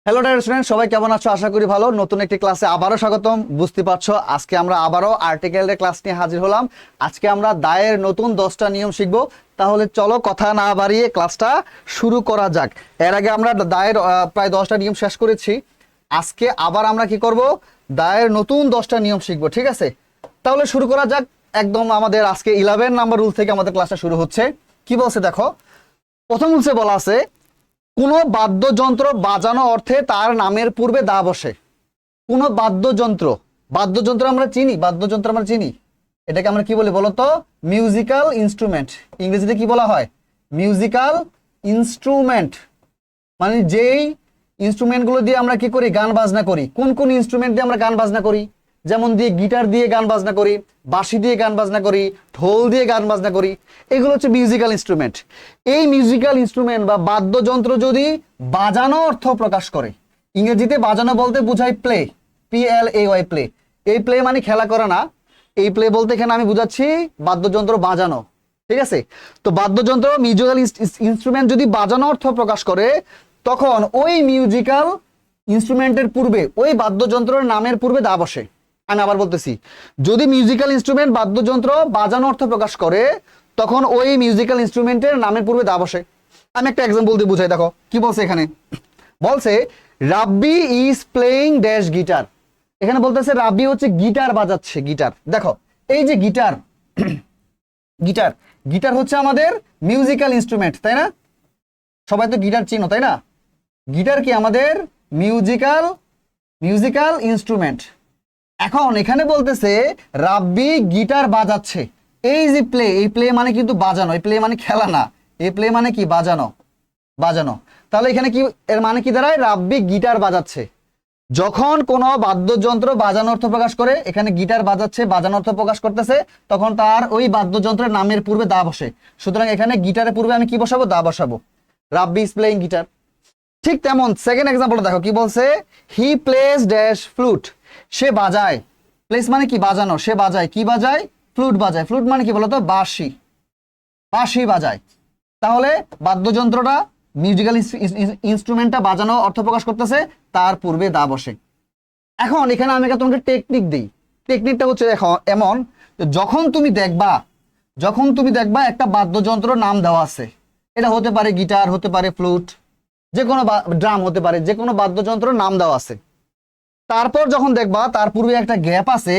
Hello dear student, সবাই কেমন আছো? আশা করি ভালো। নতুন একটি ক্লাসে আবারও স্বাগতম। বুঝতে পারছো আজকে আমরা আবারও আর্টিকেলের ক্লাস নিয়ে হাজির হলাম। আজকে আমরা দায়ের নতুন 10টা নিয়ম শিখব। তাহলে চলো কথা না বাড়িয়ে ক্লাসটা শুরু করা যাক। এর আগে আমরা দায়ের প্রায় 10টা নিয়ম শেষ করেছি। আজকে আবার আমরা কি করব, দায়ের নতুন 10টা নিয়ম শিখব। ঠিক আছে, তাহলে শুরু করা যাক। একদম আমাদের আজকে 11 নাম্বার রুল থেকে আমাদের ক্লাসটা শুরু হচ্ছে। কি বলছে দেখো, প্রথম রুলসে বলা আছে কোনো বাদ্যযন্ত্র বাজানো অর্থে তার নামের পূর্বে দা বসে। কোনো বাদ্যযন্ত্র, বাদ্যযন্ত্র আমরা চিনি, বাদ্যযন্ত্র আমরা চিনি, এটাকে আমরা কি বলি বলতো? Musical instrument. ইংরেজিতে কি বলা হয়? Musical instrument. মানে যেই ইনস্ট্রুমেন্টগুলো দিয়ে আমরা কি করি, গান বাজনা করি। কোন কোন ইনস্ট্রুমেন্ট দিয়ে আমরা গান বাজনা করি? যেমন দিয়ে গিটার দিয়ে গান বাজনা করি, বাঁশি দিয়ে গান বাজনা করি, ঢোল দিয়ে গান বাজনা করি। এগুলো হচ্ছে মিউজিক্যাল ইনস্ট্রুমেন্ট। এই মিউজিক্যাল ইনস্ট্রুমেন্ট বা বাদ্যযন্ত্র যদি বাজানো অর্থ প্রকাশ করে, ইংরেজিতে বাজানো বলতে বোঝায় প্লে, PLAY, প্লে। এই প্লে মানে খেলা করা না, এই প্লে বলতে এখানে আমি বুঝাচ্ছি বাদ্যযন্ত্র বাজানো। ঠিক আছে, তো বাদ্যযন্ত্র মিউজিক্যাল ইনস্ট্রুমেন্ট যদি বাজানো অর্থ প্রকাশ করে, তখন ওই মিউজিক্যাল ইনস্ট্রুমেন্টের পূর্বে, ওই বাদ্যযন্ত্রের নামের পূর্বে দা বসে। আমি আবার বলতেছি, যদি মিউজিক্যাল ইনস্ট্রুমেন্ট বাদ্যযন্ত্র বাজানো অর্থ প্রকাশ করে, তখন ওই মিউজিক্যাল ইনস্ট্রুমেন্টের নামের পূর্বে দা বসে। আমি একটা এক্সাম্পল দিয়ে বুঝাই। দেখো কি বলছে এখানে, বলছে রাব্বি ইজ প্লেইং ড্যাশ গিটার। এখানে বলতেছে রাব্বি হচ্ছে গিটার বাজাচ্ছে, গিটার। দেখো এই যে গিটার, গিটার গিটার হচ্ছে আমাদের মিউজিক্যাল ইনস্ট্রুমেন্ট, তাই না? সবাই তো গিটার চিনো, তাই না? গিটার কি আমাদের মিউজিক্যাল ইনস্ট্রুমেন্ট। এখন এখানে বলতেছে রাব্বি গিটার বাজাচ্ছে। এই যে প্লে, এই প্লে মানে কিন্তু বাজানো, এই প্লে মানে খেলা না, এই প্লে মানে কি বাজানো, বাজানো। তাহলে এখানে কি এর মানে কি দাঁড়ায়? রাব্বি গিটার বাজাচ্ছে। যখন কোনো বাদ্যযন্ত্র বাজানো অর্থ প্রকাশ করে, এখানে গিটার বাজাচ্ছে বাজানো অর্থ প্রকাশ করতেছে, তখন তার ওই বাদ্যযন্ত্রের নামের পূর্বে দা বসে। সুতরাং এখানে গিটারের পূর্বে আমি কি বসাবো? দা বসাবো। রাব্বি ইজ প্লেইং গিটার। ঠিক তেমন সেকেন্ড এক্সাম্পল দেখো কি বলছে, হি প্লেস ড্যাশ ফ্লুট। সে বাজায়, প্লেস মানে কি বাজানো, সে বাজায়। কি বাজায়? ফ্লুট বাজায়। ফ্লুট মানে কি বলতো? বাঁশি, বাঁশি বাজায়। তাহলে বাদ্যযন্ত্রটা, মিউজিক্যাল ইনস্ট্রুমেন্টটা বাজানো অর্থ প্রকাশ করতেছে, তার পূর্বে দা বসে। এখন এখানে আমি তোমাকে টেকনিক দিই। টেকনিকটা হচ্ছে এখন এমন, যখন তুমি দেখবা একটা বাদ্যযন্ত্র নাম দেওয়া আছে, এটা হতে পারে গিটার, হতে পারে ফ্লুট, যে কোনো ড্রাম হতে পারে, যে কোনো বাদ্যযন্ত্র নাম দেওয়া আছে। তারপর যখন দেখবা তার পূর্বে একটা গ্যাপ আছে,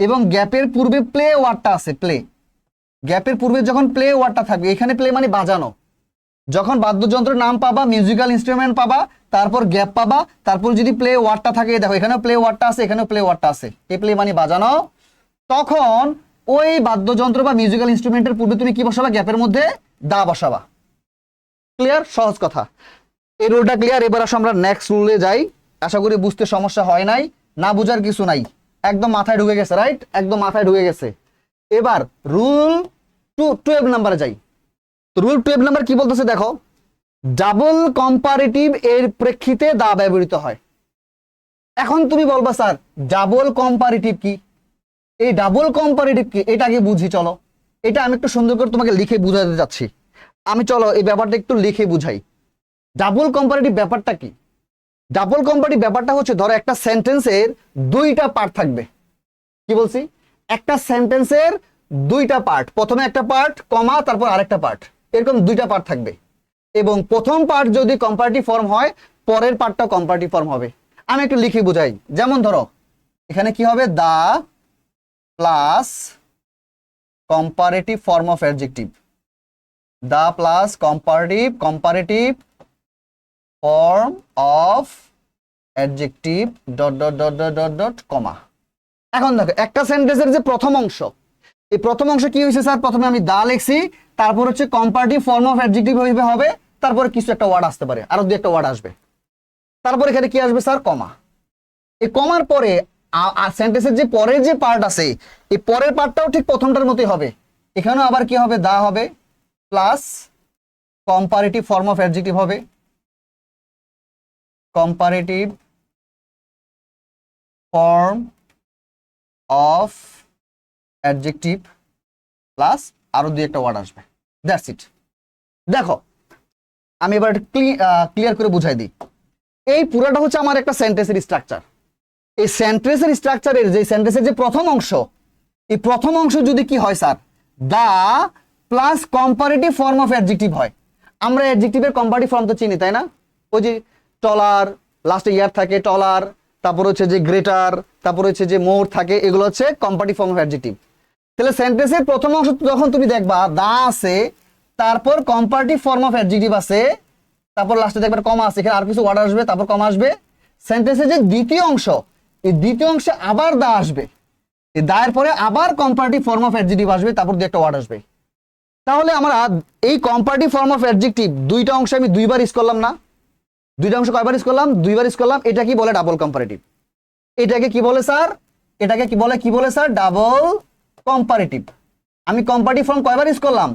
এবং গ্যাপের পূর্বে প্লে ওয়ার্ডটা আছে, প্লে। গ্যাপের পূর্বে যখন প্লে ওয়ার্ডটা থাকবে, এখানে প্লে মানে বাজানো। যখন বাদ্যযন্ত্রের নাম পাবা, মিউজিক্যাল ইনস্ট্রুমেন্ট পাবা, তারপর গ্যাপ পাবা, তারপর যদি প্লে ওয়ার্ডটা থাকে, দেখো এখানেও প্লে ওয়ার্ডটা আছে, এখানেও প্লে ওয়ার্ডটা আছে, এই প্লে মানে বাজানো। তখন ওই বাদ্যযন্ত্র বা মিউজিক্যাল ইনস্ট্রুমেন্টের পূর্বে তুমি কি বসাবা? গ্যাপের মধ্যে দা বসাবা। ক্লিয়ার? সহজ কথা। এই রুলটা ক্লিয়ার। এবার আসো আমরা নেক্সট রুলে যাই। আশা করি বুঝতে সমস্যা হয় নাই, না বুঝার কিছু নাই, একদম মাথায় ঢুকে গেছে। রাইট, একদম মাথায় ঢুকে গেছে। এবার রুল 12 নাম্বারে যাই। তো রুল 12 নাম্বার কি বলতেছে দেখো, ডাবল কম্পারেটিভ এর প্রেক্ষিতে দা ব্যবহৃত হয়। এখন তুমি বলবা স্যার ডাবল কম্পারেটিভ কি? এই ডাবল কম্পারেটিভ কি এটা আগে বুঝি চলো। এটা আমি একটু সুন্দর করে তোমাকে লিখে বুঝাতে যাচ্ছি। আমি চলো এই ব্যাপারটা একটু লিখে বুঝাই। ডাবল কম্পারেটিভ ব্যাপারটা কি? ডাবল কম্পারেটিভ ব্যাপারটা হচ্ছে, ধরো একটা সেন্টেন্সের দুইটা পার্ট থাকবে। কি বলছি? একটা সেন্টেন্সের দুইটা পার্ট, প্রথমে একটা পার্ট কমা তারপর আরেকটা পার্ট, এরকম দুইটা পার্ট থাকবে। এবং প্রথম পার্ট যদি কম্পারেটিভ ফর্ম হয়, পরের পার্টটা কম্পারেটিভ ফর্ম হবে। আমি একটু লিখে বুঝাই। যেমন ধরো এখানে কি হবে, the plus comparative form of adjective, the plus comparative form of adjective dot dot dot dot dot dot comma. এখন দেখো একটা সেন্টেন্সের যে প্রথম অংশ, এই প্রথম অংশ কি হয়েছে স্যার? প্রথমে আমি দা লিখছি, তারপর হচ্ছে কম্পারেটিভ ফর্ম অফ অ্যাডজেক্টিভ হবে, তারপরে কিছু একটা ওয়ার্ড আসতে পারে, আরো দুই একটা ওয়ার্ড আসবে, তারপর এখানে কি আসবে স্যার? কমা। এই কমার পরে সেন্টেন্সের যে পরের যে পার্ট আছে, এই পরের পার্টটাও ঠিক প্রথমটার মতোই হবে। এখানেও আবার কি হবে? দা হবে plus comparative form of adjective হবে, comparative form of adjective plus আরো দুই একটা ওয়ার্ড আসবে। That's it. দেখো আমি এবার ক্লিয়ার করে বুঝাই দিই। এই পুরোটা হচ্ছে আমার একটা সেন্টেন্সের স্ট্রাকচার। এই সেন্টেন্সের স্ট্রাকচারের যে সেন্টেন্সের যে প্রথম অংশ, এই প্রথম অংশ যদি কি হয় sir, the plus comparative form of adjective হয়। আমরা অ্যাডজেক্টিভের কম্পারেটিভ ফর্ম তো চিনি, তাই না? ওই যে টলার, লাস্টে ইয়ার থাকে টলার, তারপর হচ্ছে যে গ্রেটার, তারপর হচ্ছে যে মোর থাকে, এগুলো হচ্ছে কম্পারেটিভ ফর্ম অফ অ্যাডজেক্টিভ। তাহলে সেন্টেন্সের প্রথম অংশ যখন তুমি দেখবা দা আছে, তারপর কম্পারেটিভ ফর্ম অফ অ্যাডজেক্টিভ আছে, তারপর লাস্টে দেখবে কমা আছে, এখানে আর কিছু ওয়ার্ড আসবে, তারপর কমা আসবে। সেন্টেন্সের যে দ্বিতীয় অংশ, এই দ্বিতীয় অংশে আবার দা আসবে, এই দায়ের পরে আবার কম্পারেটিভ ফর্ম অফ অ্যাডজেক্টিভ আসবে, তারপর দুই একটা ওয়ার্ড আসবে। তাহলে আমরা এই কম্পারেটিভ ফর্ম অফ অ্যাডজেক্টিভ দুইটা অংশ আমি দুইবার ইউজ করলাম না? দুইটা অংশ কয়বার ইউজ করলাম? দুইবার ইউজ করলাম। এটা কি বলে? Double comparative. এটাকে কি বলে স্যার? এটাকে কি বলে? কি বলে স্যার? Double comparative. আমি কম্পারেটিভ ফর্ম কয়বার ইউজ করলাম?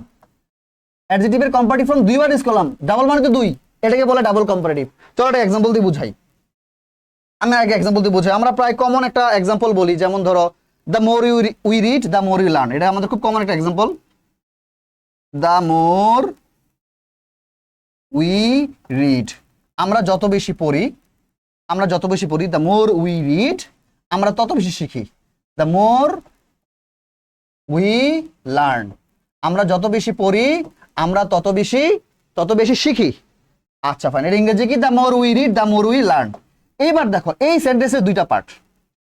অ্যাডজেক্টিভের কম্পারেটিভ ফর্ম দুইবার ইউজ করলাম। ডাবল মানে তো দুই, এটাকে বলে ডাবল কম্পারেটিভ। চলো একটা এক্সাম্পল দিয়ে বুঝাই। আমি আগে এক্সাম্পল দিয়ে বুঝাই। আমরা প্রায় কমন একটা এক্সাম্পল বলি, যেমন ধরো the more we read the more you learn. এটা আমাদের খুব কমন একটা example. The more we read, আমরা যত বেশি পড়ি, দ্য মোর উই রিড, আমরা তত বেশি শিখি। দ্য মোর উই লার্ন, আমরা যত বেশি পড়ি, আমরা তত বেশি শিখি। আচ্ছা ফাইন, এর ইংরেজি কি? The more we read the more we learn. এইবার দেখো এই সেন্টেন্সের দুইটা পার্ট।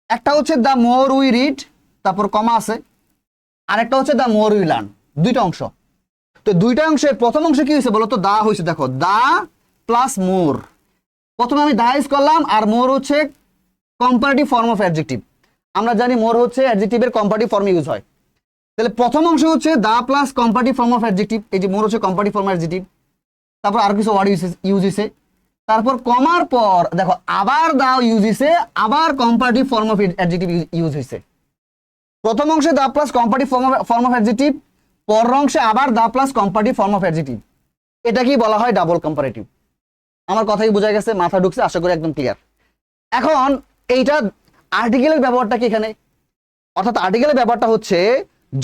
একটা হচ্ছে দ্য মোর উই রিড, তারপর কমা আছে, আরেকটা হচ্ছে দ্য মোর উই লার্ন। দুইটা অংশ। তো দুইটা অংশের প্রথম অংশ কি হয়েছে বলো তো? দা হয়েছে। দেখো দা প্লাস মোর, প্রথমে আমি দা ইউজ করলাম, আর মোর হচ্ছে কম্পারেটিভ ফর্ম অফ অ্যাডজেক্টিভ। আমরা জানি মোর হচ্ছে অ্যাডজেক্টিভের কম্পারেটিভ ফর্মে ইউজ হয়। তাহলে প্রথম অংশ হচ্ছে the plus comparative form of adjective, এই যে মোর হচ্ছে কম্পারেটিভ ফর্ম অ্যাডজেক্টিভ, তারপর আর কিছু ওয়ার্ড ইউজ হয়েছে, তারপর কমার পর দেখো আবার দা ইউজ হয়েছে, আবার comparative form of adjective use হয়েছে। প্রথম অংশে the plus comparative form of adjective, পরের অংশে আবার the plus comparative form of adjective. এটা কি বলা হয়? Double comparative. আমার কথাই বোঝা গেছে? মাথা ঢুকছে? আশা করি একদম ক্লিয়ার। এখন এইটা আর্টিকেলের ব্যবহারটা কি এখানে? অর্থাৎ আর্টিকেলের ব্যাপারটা হচ্ছে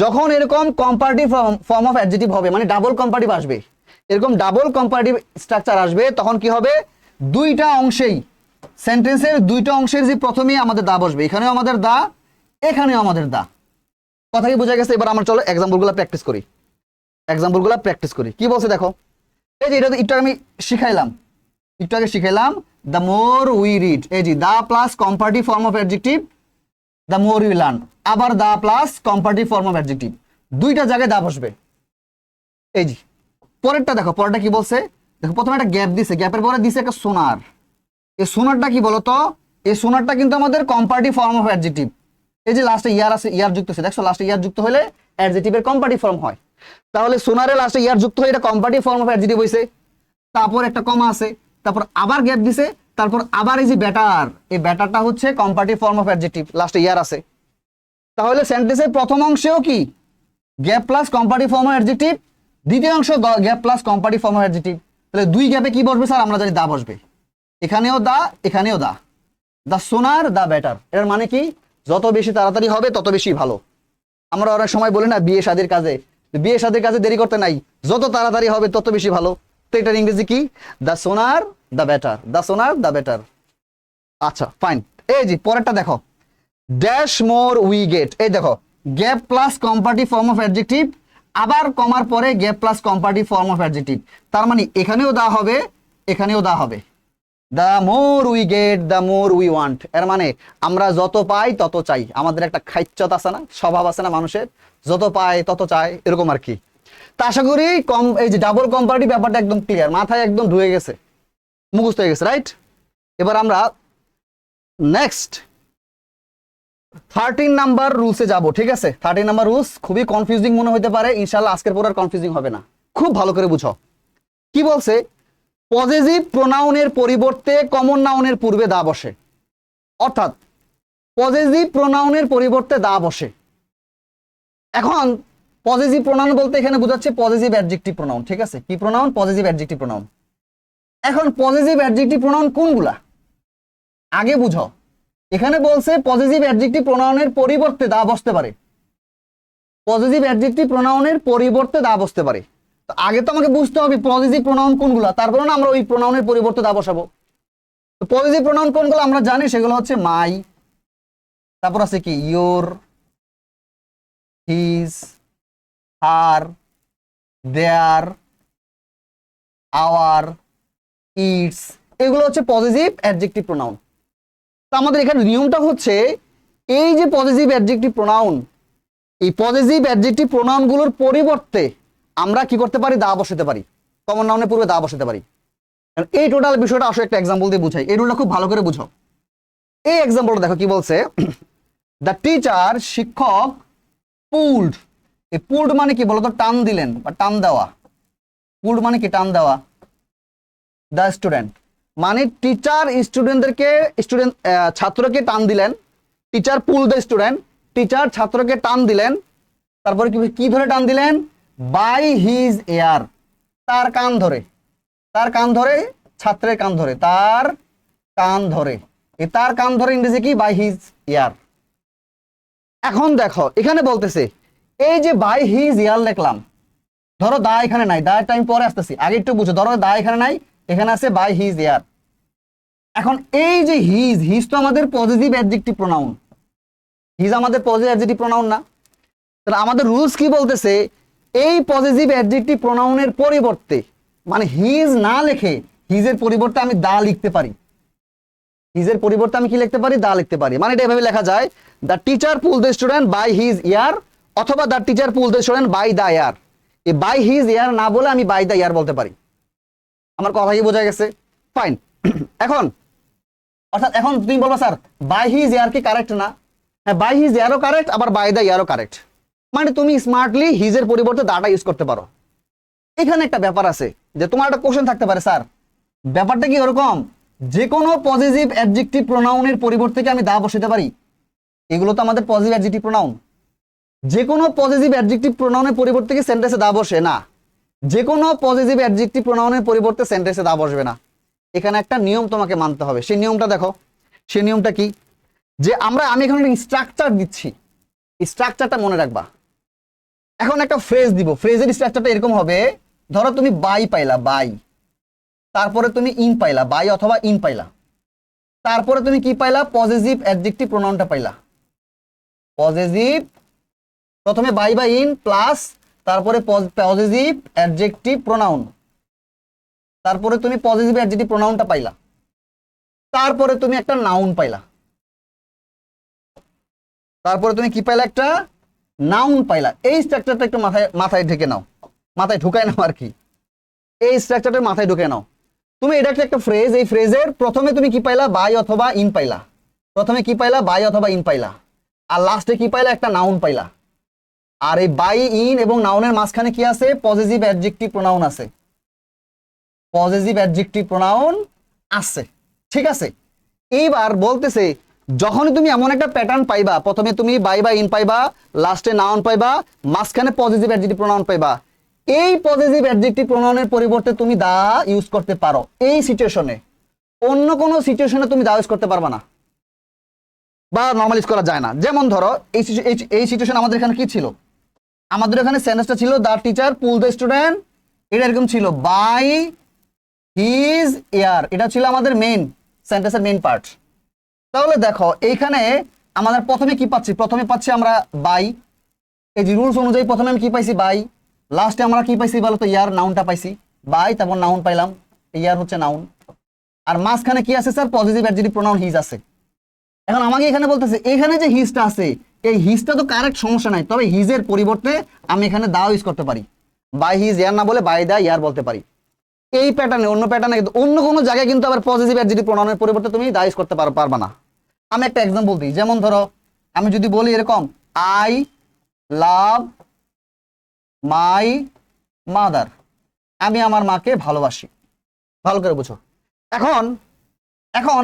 যখন এরকম কম্পারেটিভ ফর্ম অফ অ্যাডজেক্টিভ হবে, মানে ডাবল কম্পারেটিভ আসবে, এরকম ডাবল কম্পারেটিভ স্ট্রাকচার আসবে, তখন কি হবে? দুইটা অংশেই, সেন্টেন্সের দুইটা অংশের যে প্রথমেই আমাদের দা বসবে, এখানেও আমাদের দা, এখানেও আমাদের দা। কথা কি বোঝা গেছে? এবার আমরা চলো এক্সাম্পলগুলো প্র্যাকটিস করি। কি বলছে দেখো, এই যে এটা একটু আমি শিখাইলাম, দ্য মোর উই রিড, এই যে the plus comparative form of adjective, the more we learn, আবার the plus comparative form of adjective, দুইটা জায়গায় দা বসবে। এই যে পরেরটা দেখো, পরেরটা কি বলছে দেখো, প্রথমে একটা গ্যাপ দিছে, গ্যাপের পরে দিছে একটা সোনার। এই সোনারটা কি বলতো? এই সোনারটা কিন্তু আমাদের কম্পারেটিভ ফর্ম অফ অ্যাডজেক্টিভ। এই যে লাস্টে ইয়ার আছে, ইয়ার যুক্ত আছে, দেখছো লাস্টে ইয়ার যুক্ত হলে অ্যাডজেক্টিভের কম্পারেটিভ ফর্ম হয়। তাহলে সোনারে লাস্টে ইয়ার যুক্ত হয়ে এটা কম্পারেটিভ ফর্ম অফ অ্যাডজেক্টিভ হইছে। তারপর একটা কমা আছে, তারপর আবার গ্যাপ দিছে, তারপর আবার এই যে ব্যাটার, এই ব্যাটারটা হচ্ছে কম্পারেটিভ ফর্ম অফ অ্যাডজেক্টিভ, লাস্টে ইয়ার আছে। তাহলে সেন্টেন্সের প্রথম অংশেও কি gap plus comparative form of adjective, দ্বিতীয় অংশ gap plus comparative form of adjective. তাহলে দুই গ্যাপে কি বসবে স্যার? আমরা জানি দা বসবে, এখানেও দা, এখানেও দা। দা সোনার, দা ব্যাটার, এর মানে কি? যত বেশি তাড়াতাড়ি হবে তত বেশি ভালো। আমরা অনেক সময় বলি না বিয়ে শাদীর কাজে দেরি করতে নাই, যত তাড়াতাড়ি হবে তত বেশি ভালো। তো এটার ইংরেজি কি? দা সোনার, দা ব্যাটার। আচ্ছা ফাইন, এই যে পরেরটা দেখো, ড্যাশ মোর উই গেট। এই দেখো gap plus comparative form of adjective, আবার কমার পরে gap plus comparative form of adjective. তার মানে এখানেও দা হবে, এখানেও দা হবে। The more we get the more we want, এর মানে আমরা যত পাই তত চাই। আমাদের একটা খাইচ্ছত আছে না, স্বভাব আছে না মানুষের, যত পায় তত চায়, এরকম আর কি। তা আশা করি এই যে ডাবল কম্পারেটিভ ব্যাপারটা একদম ক্লিয়ার, মাথায় একদম ঢুকে গেছে, মুখস্থ হয়ে গেছে, রাইট? এবার আমরা নেক্সট 13 নাম্বার রুলসে যাব, ঠিক আছে? 13 নাম্বার রুলস খুবই কনফিউজিং মনে হতে পারে, ইনশাআল্লাহ আজকের পর আর কনফিউজিং হবে না। খুব ভালো করে বুঝো কি বলছে। পজেসিভ প্রোনাউনের পরিবর্তে কমন নাউনের পূর্বে দা বসে, অর্থাৎ পজেসিভ প্রোনাউনের পরিবর্তে দা বসে। এখন পজেসিভ প্রোনাউন বলতে এখানে বোঝাচ্ছে পজেসিভ অ্যাডজেক্টিভ প্রোনাউন, ঠিক আছে? কি প্রোনাউন? Possessive adjective pronoun. এখন পজেসিভ অ্যাডজেক্টিভ প্রোনাউন কোনগুলা আগে বুঝো। এখানে বলছে পজেসিভ অ্যাডজেক্টিভ প্রোনাউনের পরিবর্তে দা বসতে পারে, পজেসিভ অ্যাডজেক্টিভ প্রোনাউনের পরিবর্তে দা বসতে পারে। তো আগে তো আমাকে বুঝতে হবে পজেসিভ প্রোনাউন কোনগুলা, তারপরে না আমরা ওই প্রোনাউনের পরিবর্তে দা বসাবো। তো পজিটিভ প্রোনাউন কোনগুলো আমরা জানি, সেগুলো হচ্ছে মাই, তারপর আছে কি your, his, her, their, our, its, এগুলো হচ্ছে পজিটিভ অ্যাডজেক্টিভ প্রোনাউন। তো আমাদের এখানে নিয়মটা হচ্ছে এই যে পজিটিভ অ্যাডজেক্টিভ প্রোনাউন, এই পজিটিভ অ্যাডজেক্টিভ প্রোনাউনগুলোর পরিবর্তে আমরা কি করতে পারি, দা বসাতে পারি, কমন নাউনের পূর্বে দা বসাতে পারি। এই টোটাল বিষয়টা আসলে একটা এক্সাম্পল দিয়ে বুঝাই, এই রুলটা খুব ভালো করে বুঝো। এই এক্সাম্পলটা দেখো কি বলছে, দ্য টিচার, শিক্ষক, পুলড, এই পুলড মানে কি বলতো, টান দিলেন বা টান দেওয়া। পুলড মানে কি, টান দেওয়া। দ্য স্টুডেন্ট মানে টিচার ছাত্রকে টান দিলেন, teacher pull the student, teacher ছাত্রকে টান দিলেন, তারপরে কি ধরে টান দিলেন, বাই হিজ এয়ার, তার কান ধরে, তার কান ধরে, ছাত্রের কান ধরে, তার কান ধরে, এই তার কান ধরে ইংরেজি কি, বাই হিজ ইয়ার। এখন দেখো এখানে বলতেছে এই যে বাই হিজ ইয়ার লিখলাম, ধরো দা এখানে নাই, দা টাইম পরে আসতেছি, আগে একটু বুঝো, ধরো দা এখানে নাই, এখানে আছে বাই হিজ ইয়ার। এখন এই যে হিজ, হিজ তো আমাদের পজিটিভ অ্যাডজেক্টিভ প্রোনাউন, হিজ আমাদের পজিটিভ অ্যাডজেক্টিভ প্রোনাউন না। তাহলে আমাদের রুলস কি বলতেছে, এই পজিটিভ অ্যাডজেক্টিভ প্রোনাউনের পরিবর্তে মানে হিজ না লিখে হিজের পরিবর্তে আমি দা লিখতে পারি, হিজের পরিবর্তে আমি কি লিখতে পারি, দা লিখতে পারি। মানে এটা এভাবে লেখা যায়, the teacher pull the student by his ear, অথবা the teacher pull the student by the ear. এই বাই হিজ ইয়ার না বলে আমি বাই দ্য ইয়ার বলতে পারি। আমার কথা কি বোঝা গেছে? ফাইন। এখন অর্থাৎ এখন তুমি বলবো স্যার বাই হিজ ইয়ার কি কারেক্ট না? হ্যাঁ, বাই হিজ ইয়ারও কারেক্ট, আবার বাই দ্য ইয়ারও কারেক্ট। মানে তুমি স্মার্টলি হিজের পরিবর্তে দাটা ইউজ করতে পারো। এখানে একটা ব্যাপার আছে যে তোমার একটা কোশ্চেন থাকতে পারে, স্যার ব্যাপারটা কি ওরকম, যে কোনো পজিটিভ অ্যাডজেক্টিভ প্রোনাউনের পরিবর্তে কি আমি দা বসাতে পারি? এগুলো তো আমাদের পজিটিভ অ্যাডজেক্টিভ প্রোনাউন। যে কোনো পজিটিভ অ্যাডজেক্টিভ প্রোনাউনের পরিবর্তে কি সেন্টেন্সে দা বসে না? যে কোনো পজিটিভ অ্যাডজেক্টিভ প্রোনাউনের পরিবর্তে সেন্টেন্সে দা বসবে না। এখানে একটা নিয়ম তোমাকে মানতে হবে। সেই নিয়মটা দেখো, সেই নিয়মটা কি, যে আমি এখানে স্ট্রাকচার দিচ্ছি, স্ট্রাকচারটা মনে রাখবা। এখন একটা ফ্রেজ দিব, ফ্রেজের স্ট্রাকচারটা এরকম হবে, ধরো তুমি বাই পাইলা, বাই, তারপরে তুমি ইন পাইলা, বাই অথবা ইন পাইলা, তারপরে তুমি কি পাইলা, পজিটিভ অ্যাডজেক্টিভ প্রোনাউনটা পাইলা। পজিটিভ, প্রথমে বাই বা ইন প্লাস তারপরে পজিটিভ অ্যাডজেক্টিভ প্রোনাউন, তারপরে তুমি পজিটিভ অ্যাডজেক্টিভ প্রোনাউনটা পাইলা, তারপরে তুমি একটা নাউন পাইলা, তারপরে তুমি কি পাইলা, একটা নাউন পাইলা। এই স্ট্রাকচারটা একটু মাথায় ঢুকে নাও, মাথায় ঢুকায় নাও আর কি, এই স্ট্রাকচারটা মাথায় ঢুকে নাও। তুমি এটা একটা ফ্রেজ, এই ফ্রেজের প্রথমে তুমি কি পাইলা, বাই অথবা ইন পাইলা, প্রথমে কি পাইলা, বাই অথবা ইন পাইলা, আর লাস্টে কি পাইলা, একটা নাউন পাইলা। আর এই বাই, ইন এবং নাউনের মাঝখানে কি আছে, পজিটিভ অ্যাডজেক্টিভ প্রোনাউন আছে, পজিটিভ অ্যাডজেক্টিভ প্রোনাউন আছে। ঠিক আছে, এইবার বলতেছে যখনই তুমি এমন একটা প্যাটার্ন পাইবা, প্রথমে তুমি বাই বা ইন পাইবা, লাস্টে নাউন পাইবা, মাঝখানে পজিটিভ অ্যাডজেক্টিভ প্রোনাউন পাইবা, এই পজিটিভ অ্যাডজেক্টিভ প্রোনাউনের পরিবর্তে তুমি দা ইউজ করতে পারো এই সিচুয়েশনে। অন্য কোনো সিচুয়েশনে তুমি দা ইউজ করতে পারবা না বা নরমালাইজ করা যায় না। যেমন ধরো এই সিচুয়েশন আমাদের এখানে কি ছিল, আমাদের এখানে সেন্টেন্সটা ছিল the teacher pull the student, এটা এরকম ছিল বাই হিজ ইয়ার, এটা ছিল আমাদের মেইন সেন্টেন্সের মেইন পার্ট। তাহলে দেখো এইখানে আমাদের প্রথমে কি পাচ্ছি, প্রথমে পাচ্ছি আমরা বাই, এই যে রুলস অনুযায়ী প্রথমে আমি কি পাইছি, বাই, লাস্টে আমরা কি পাইছি বলো তো, ইয়ার, নাউনটা পাইছি, বাই তারপর নাউন পাইলাম, ইয়ার হচ্ছে নাউন, আর মাঝখানে কি আছে sir, positive adjective pronoun his আছে। এখন আমাকে এখানে বলতেছে এখানে যে হিজটা আছে, এই হিজটা তো কারেক্ট, সমস্যা নাই, তবে হিজের পরিবর্তে আমি এখানে দা ইউজ করতে পারি, বাই হিজ ইয়ার না বলে বাই দা ইয়ার বলতে পারি। এই প্যাটার্নে, অন্য প্যাটার্নে কিন্তু অন্য কোনো জায়গায় কিন্তু আবার পজিটিভ অ্যাডজেক্টিভ প্রোনাউনের পরিবর্তে তুমি দা ইউজ করতে পারবা না। আমি একটা এক্সাম্পল দিই, যেমন ধরো আমি যদি বলি এরকম, আই লাভ মাই মাদার, আমি আমার মাকে ভালোবাসি, ভালো করে বুঝো। এখন এখন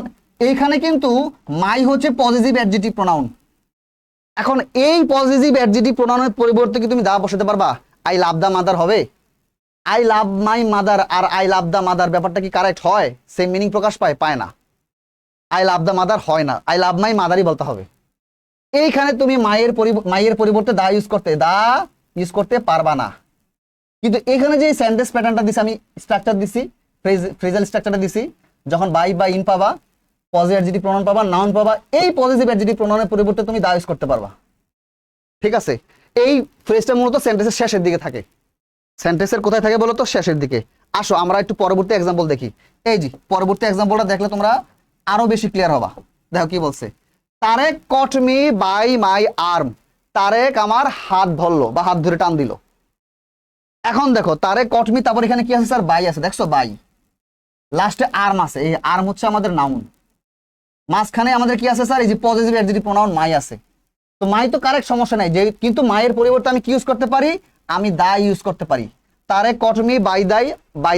এইখানে কিন্তু মাই হচ্ছে পজিটিভ অ্যাডজেক্টিভ প্রোনাউন। এখন এই পজিটিভ অ্যাডজেক্টিভ প্রোনাউনের পরিবর্তে কি তুমি দা বসাতে পারবা? আই লাভ দা মাদার হবে? আই লাভ মাই মাদার আর আই লাভ দা মাদার ব্যাপারটা কি কারেক্ট হয়? সেম মিনিং প্রকাশ পায়? পায় না। আই লাভ দা মাদার হয় না, আই লাভ মাই মাদারই বলতে হবে। এইখানে তুমি মাইয়ের পরিবর্তে দা ইউজ করতে পারবা না। কিন্তু এখানে যে সেন্টেন্স প্যাটার্নটা দিছি, আমি স্ট্রাকচার দিছি, ফ্রেজাল স্ট্রাকচারটা দিছি, যখন বাই বা ইন পাবা, পজিটিভ অ্যাডজেক্টিভ প্রোনাউন পাবা, নাউন পাবা, এই পজিটিভ অ্যাডজেক্টিভ প্রোনাউনের পরিবর্তে তুমি দা ইউজ করতে পারবা। ঠিক আছে, এই ফ্রেজটা মূলত সেন্টেন্সের শেষের দিকে থাকে। সেন্টেন্সের কোথায় থাকে বলো তো? শেষের দিকে। আসো আমরা একটু পরবর্তী এক্সাম্পল দেখি। এই জি পরবর্তী এক্সাম্পলটা দেখলে তোমরা আরো বেশি ক্লিয়ার হবা। দেখো কি বলছে, Tareq caught me by my arm. Tareq আমার হাত ধরলো বা হাত ধরে টান দিল। এখন দেখো তারেক কট মি, তারপর এখানে কি আছে স্যার? বাই আছে, দেখছো বাই, লাস্টে আর্ম আছে। এই আর্ম হচ্ছে আমাদের নাউন। মাঝখানে আমাদের কি আছে স্যার? এই যে পজিটিভ অ্যাডজেক্টিভ প্রোনাউন মাই আছে। তো মাই তো কারেক্ট, সমস্যা নাই, যে কিন্তু মায়ের পরিবর্তে আমি কি ইউজ করতে পারি? আমি দা ইউজ করতে পারি। Tareq caught me by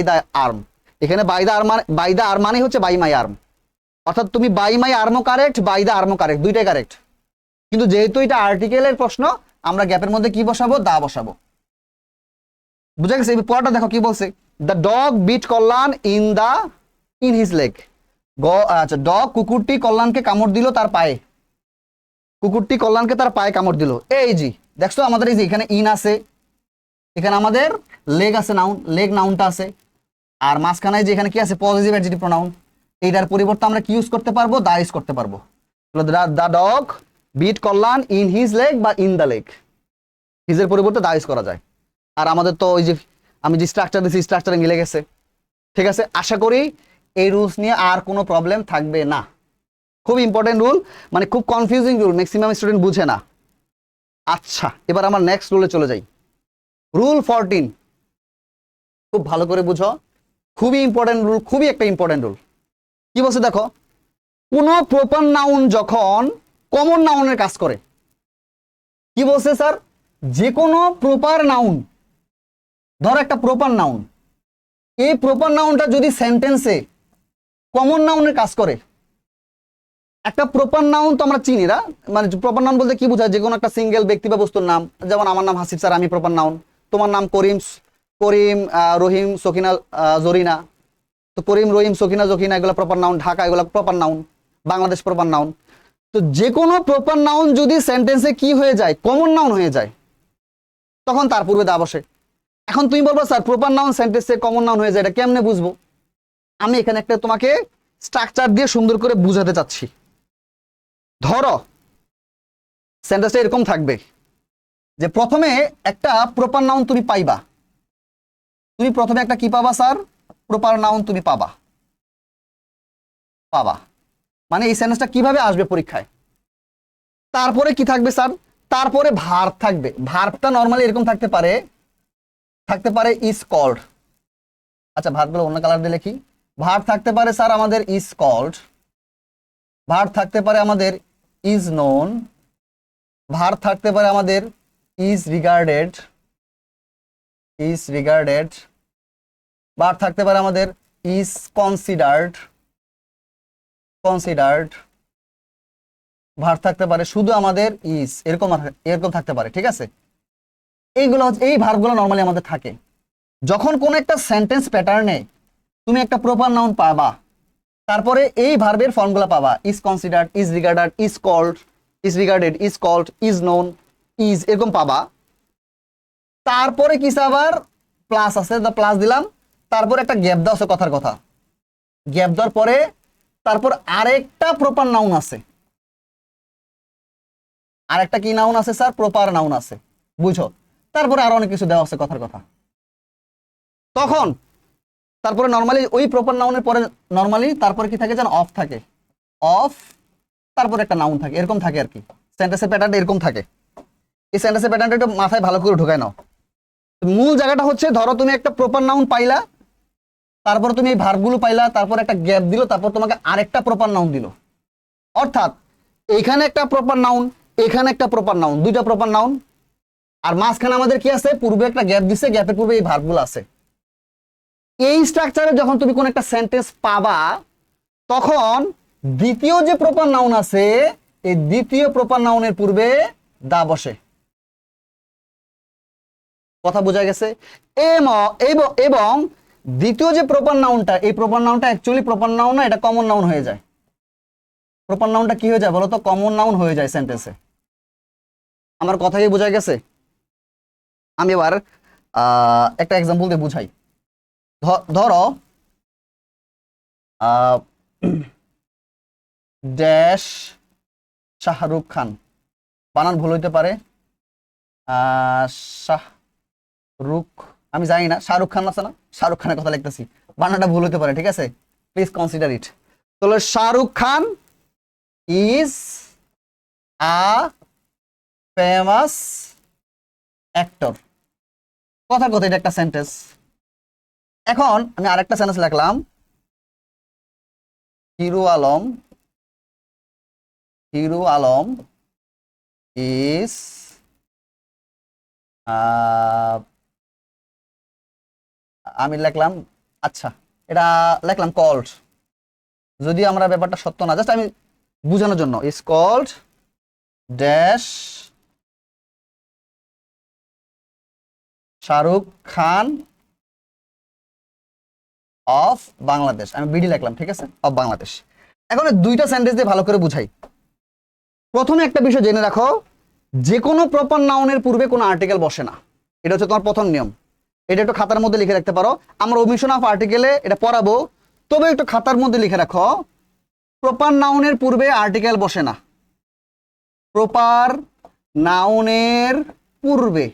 the arm. এখানে by the arm, by the arm মানে হচ্ছে বাই মাই আর্ম। অর্থাৎ তুমি বাই মাই আর্মও কারেক্ট, বাই দা আর্মও কারেক্ট, দুইটাই কারেক্ট। কিন্তু যেহেতু এটা আর্টিকেলের প্রশ্ন, আমরা গ্যাপের মধ্যে কি বসাবো? দা বসাবো। বুঝা গেছে? পড়াটা দেখো কি বলছে, the dog bit Kalyan in his leg. আচ্ছা, ডগ কুকুরটি কল্যাণকে কামড় দিল তার পায়ে। কুকুরটি কল্যাণকে তার পায়ে কামড় দিল। এই জি দেখছো আমাদের এই যে এখানে ইন আছে, এখানে আমাদের লেগ আছে, নাউন, লেগ নাউনটা আছে, আর মাঝখানে যে এখানে কি আছে? Positive adjective pronoun. এইটার পরিবর্তে আমরা কি ইউজ করতে পারবো? দা ইউজ করতে পারবো। The dog bit Kalyan in his leg বা ইন দ্য লেগ, হিজের পরিবর্তে দা ইউজ করা যায়। আর আমাদের তো ওই যে আমি যে স্ট্রাকচার দিয়েছি, স্ট্রাকচারে মিলে গেছে। ঠিক আছে, আশা করি এই রুলস নিয়ে আর কোনো প্রবলেম থাকবে না। খুব ইম্পর্টেন্ট রুল, মানে খুব কনফিউজিং রুল, ম্যাক্সিমাম স্টুডেন্ট বুঝে না। আচ্ছা, এবার আমার নেক্সট রুলে চলে যাই। রুল 14, খুব ভালো করে বুঝো, খুবই ইম্পর্টেন্ট রুল, খুবই একটা ইম্পর্টেন্ট রুল। কি বলছে দেখো, কোন প্রপার নাউন যখন কমন নাউনের কাজ করে। কি বলছে স্যার? যে কোনো প্রপার নাউন, ধর একটা প্রপার নাউন, এই প্রপার নাউনটা যদি সেন্টেন্সে কমন নাউনের কাজ করে। একটা প্রপার নাউন তো আমরা চিনি না, মানে প্রপার নাউন বলতে কি বোঝায়? যে কোনো একটা সিঙ্গেল ব্যক্তি বা বস্তুর নাম। যেমন আমার নাম হাসিফ স্যার, আমি প্রপার নাউন। তোমার নাম করিম, রহিম, সকিনা, জরিনা। তো করিম, রহিম, সকিনা, জকিনা এগুলো প্রপার নাউন। ঢাকা এগুলো proper noun. Bangladesh proper noun. তো যে কোনো প্রপার নাউন যদি সেন্টেন্সে কি হয়ে যায়? কমন নাউন হয়ে যায়, তখন তার পূর্বে দা বসে। এখন তুমি বলবো স্যার প্রপার নাউন সেন্টেন্সে কমন নাউন হয়ে যায়, এটা কেমনে বুঝবো? আমি এখানে একটা তোমাকে স্ট্রাকচার দিয়ে সুন্দর করে বুঝাতে চাচ্ছি। ধরো সেন্টেন্সটা এরকম থাকবে যে প্রথমে একটা প্রপার নাউন তুমি পাইবা। তুমি প্রথমে একটা কি পাবা স্যার? প্রপার নাউন তুমি পাবা। মানে এই সেন্টেন্সটা কিভাবে আসবে পরীক্ষায়? তারপরে কি থাকবে স্যার? তারপরে ভার্ব থাকবে। ভার্বটা নরমালি এরকম থাকতে পারে ইজ কল্ড। আচ্ছা, ভার্বগুলো অন্য কালার দিয়ে লিখি। ভার্ব থাকতে পারে স্যার আমাদের ইজ কল্ড, ভার্ব থাকতে পারে আমাদের ইজ নোন, ভার্ব থাকতে পারে আমাদের ইজ রিগার্ডেড, ভার্ব থাকতে পারে আমাদের ইজ কনসিডার্ড, ভার্ব থাকতে পারে শুধু আমাদের ইজ, এরকম থাকতে পারে। ঠিক আছে, এই ভার্বগুলো নরমালি আমাদের থাকে। যখন কোন একটা সেন্টেন্স প্যাটার্নে তুমি একটা প্রপার নাউন পাবা, তারপরে এই ভার্বের ফর্মগুলো পাবা। Is considered, is regarded, is called, is known, is, এরকম পাবা। তারপরে কি আবার প্লাস আছে, প্লাস দিলাম। তারপর একটা গ্যাপ দেওয়া আছে, কথার কথা। গ্যাপ দেওয়ার পরে তারপর আরেকটা প্রপার নাউন আছে। আরেকটা কি নাউন আছে স্যার? প্রপার নাউন আছে। বুঝো? তারপরে আরো অনেক কিছু দেওয়া আছে, কথার কথা। তখন তারপরে নরমালি ওই প্রপার নাউনের পরে নরমালি তারপরে কি থাকে জানো? অফ থাকে। অফ, তারপরে একটা নাউন থাকে, এরকম থাকে আর কি। সেন্টেন্সের প্যাটার্নটা এরকম থাকে। এই সেন্টেন্সের প্যাটার্নটা একটু মাথায় ভালো করে ঢোকায় নাও। মূল জায়গাটা হচ্ছে, ধরো তুমি একটা প্রপার নাউন পাইলা, তারপর তুমি এই ভার্বগুলো পাইলা, তারপর একটা গ্যাপ দিল, তারপর তোমাকে আরেকটা প্রপার নাউন দিল। অর্থাৎ এখানে একটা প্রপার নাউন, এখানে একটা প্রপার নাউন, দুইটা প্রপার নাউন। আর মাঝখানে আমাদের কি আছে? পূর্বে একটা গ্যাপ দিছে, গ্যাপের পূর্বে এই ভার্বগুলো আছে। এই স্ট্রাকচারে যখন তুমি কোন একটা সেন্টেন্স পাবা, তখন দ্বিতীয় যে প্রপার নাউন আছে, এই দ্বিতীয় প্রপার নাউনের পূর্বে দা বসে। কথা বোঝা গেছে? এবং দ্বিতীয় যে প্রপার নাউনটা, এই প্রপার নাউনটা অ্যাকচুয়ালি প্রপার নাউন না, এটা কমন নাউন হয়ে যায়। প্রপার নাউনটা কি হয়ে যায় বলো তো? কমন নাউন হয়ে যায় সেন্টেন্সে। আমার কথা কি বোঝা গেছে? আমি এবার একটা এক্সাম্পল দিয়ে বুঝাই। ধরো ড্যাশ শাহরুখ খান, বানান ভুল হইতে পারে, শাহরুখ, আমি জানি না, শাহরুখ খান আছে না, শাহরুখ খানের কথা লিখতেছি, বানানটা ভুল হতে পারে, ঠিক আছে, প্লিজ কনসিডার ইট। তাহলে Shahrukh Khan is a famous actor. কথার কথা, এটা একটা সেন্টেন্স। এখন আমি আরেকটা সেন্টেন্স লিখলাম, হিরো আলম ইজ আমি লিখলাম, আচ্ছা এটা লিখলাম কল্ড, যদি আমরা ব্যাপারটা সত্য না, জাস্ট আমি বোঝানোর জন্য, is called dash Shahrukh Khan of Bangladesh, আমি বিডি লিখলাম, ঠিক আছে, অফ বাংলাদেশ। এখন এই দুইটা সেন্টেন্স দিয়ে ভালো করে বুঝাই। প্রথমে একটা বিষয় জেনে রাখো, যে কোনো প্রপার নাউনের পূর্বে কোনো আর্টিকেল বসে না, এটা হচ্ছে তোমার প্রথম নিয়ম। এটা একটু খাতার মধ্যে লিখে রাখতে পারো, আমরা ওমিশন অফ আর্টিকেলে এটা পড়াবো, তবে একটু খাতার মধ্যে লিখে রাখো, প্রপার নাউনের পূর্বে আর্টিকেল বসে না। প্রপার নাউনের পূর্বে,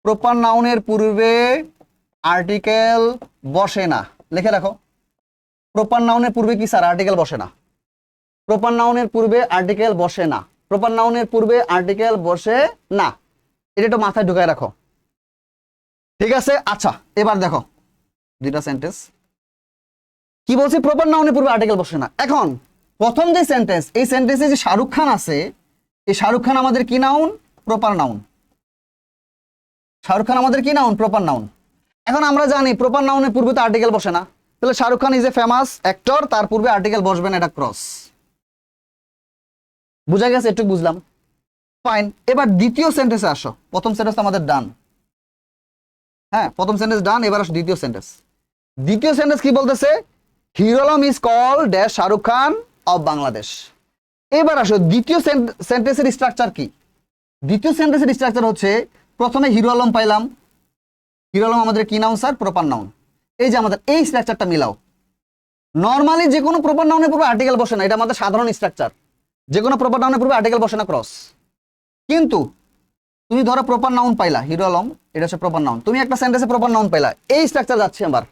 প্রপার নাউনের পূর্বে আর্টিকেল বসে না, লিখে রাখো। প্রপার নাউনের পূর্বে কি স্যার আর্টিকেল বসে না? প্রপার নাউনের পূর্বে আর্টিকেল বসে না, প্রপার নাউনের পূর্বে আর্টিকেল বসে না, এটা একটু মাথায় ঢুকায় রাখো, ঠিক আছে। আচ্ছা এবার দেখো দুইটা সেন্টেন্স কি বলছি, প্রপার নাউনের পূর্বে আর্টিকেল বসে না। এখন প্রথম যে সেন্টেন্স, এই সেন্টেন্সে যে শাহরুখ খান আছে, এই শাহরুখ খান আমাদের কি noun? Proper noun. Shahrukh Khan আমাদের কি নাউন? Proper noun. এখন আমরা জানি প্রপার নাউনের পূর্বে তো আর্টিকেল বসে না, তাহলে Shahrukh Khan is a famous actor, তার পূর্বে আর্টিকেল বসবে না, এটা ক্রস। বুঝা গেছে? একটু বুঝলাম, ফাইন। এবার দ্বিতীয় সেন্টেন্সে আসো, প্রথম সেন্টেন্স আমাদের ডান, হ্যাঁ প্রথম সেন্টেন্স ডান, এবার আসো দ্বিতীয় সেন্টেন্স। দ্বিতীয় সেন্টেন্স কি বলতেছে? Hero Alam is called dash Shahrukh Khan of Bangladesh. এবার আসো দ্বিতীয় সেন্টেন্সের স্ট্রাকচার কি? দ্বিতীয় সেন্টেন্সের স্ট্রাকচার হচ্ছে, প্রথমে হিরো আলম পাইলাম, হিরো আলম আমাদের কি নাউন স্যার? Proper noun. এই যে আমাদের এই স্ট্রাকচারটা মিলাও। নর্মালি যে কোনো প্রপার নাউনের পূর্বে আর্টিকেল বসে না, এটা আমাদের সাধারণ স্ট্রাকচার, যে কোনো প্রপার নাউনের পূর্বে আর্টিকেল বসে না, ক্রস। কিন্তু তুমি ধরো প্রপার নাউন পাইলা হিরো আলম, এটা হচ্ছে প্রপার নাউন, তুমি একটা সেন্টেন্সে প্রপার নাউন পাইলা, এই স্ট্রাকচার যাচ্ছে আবার।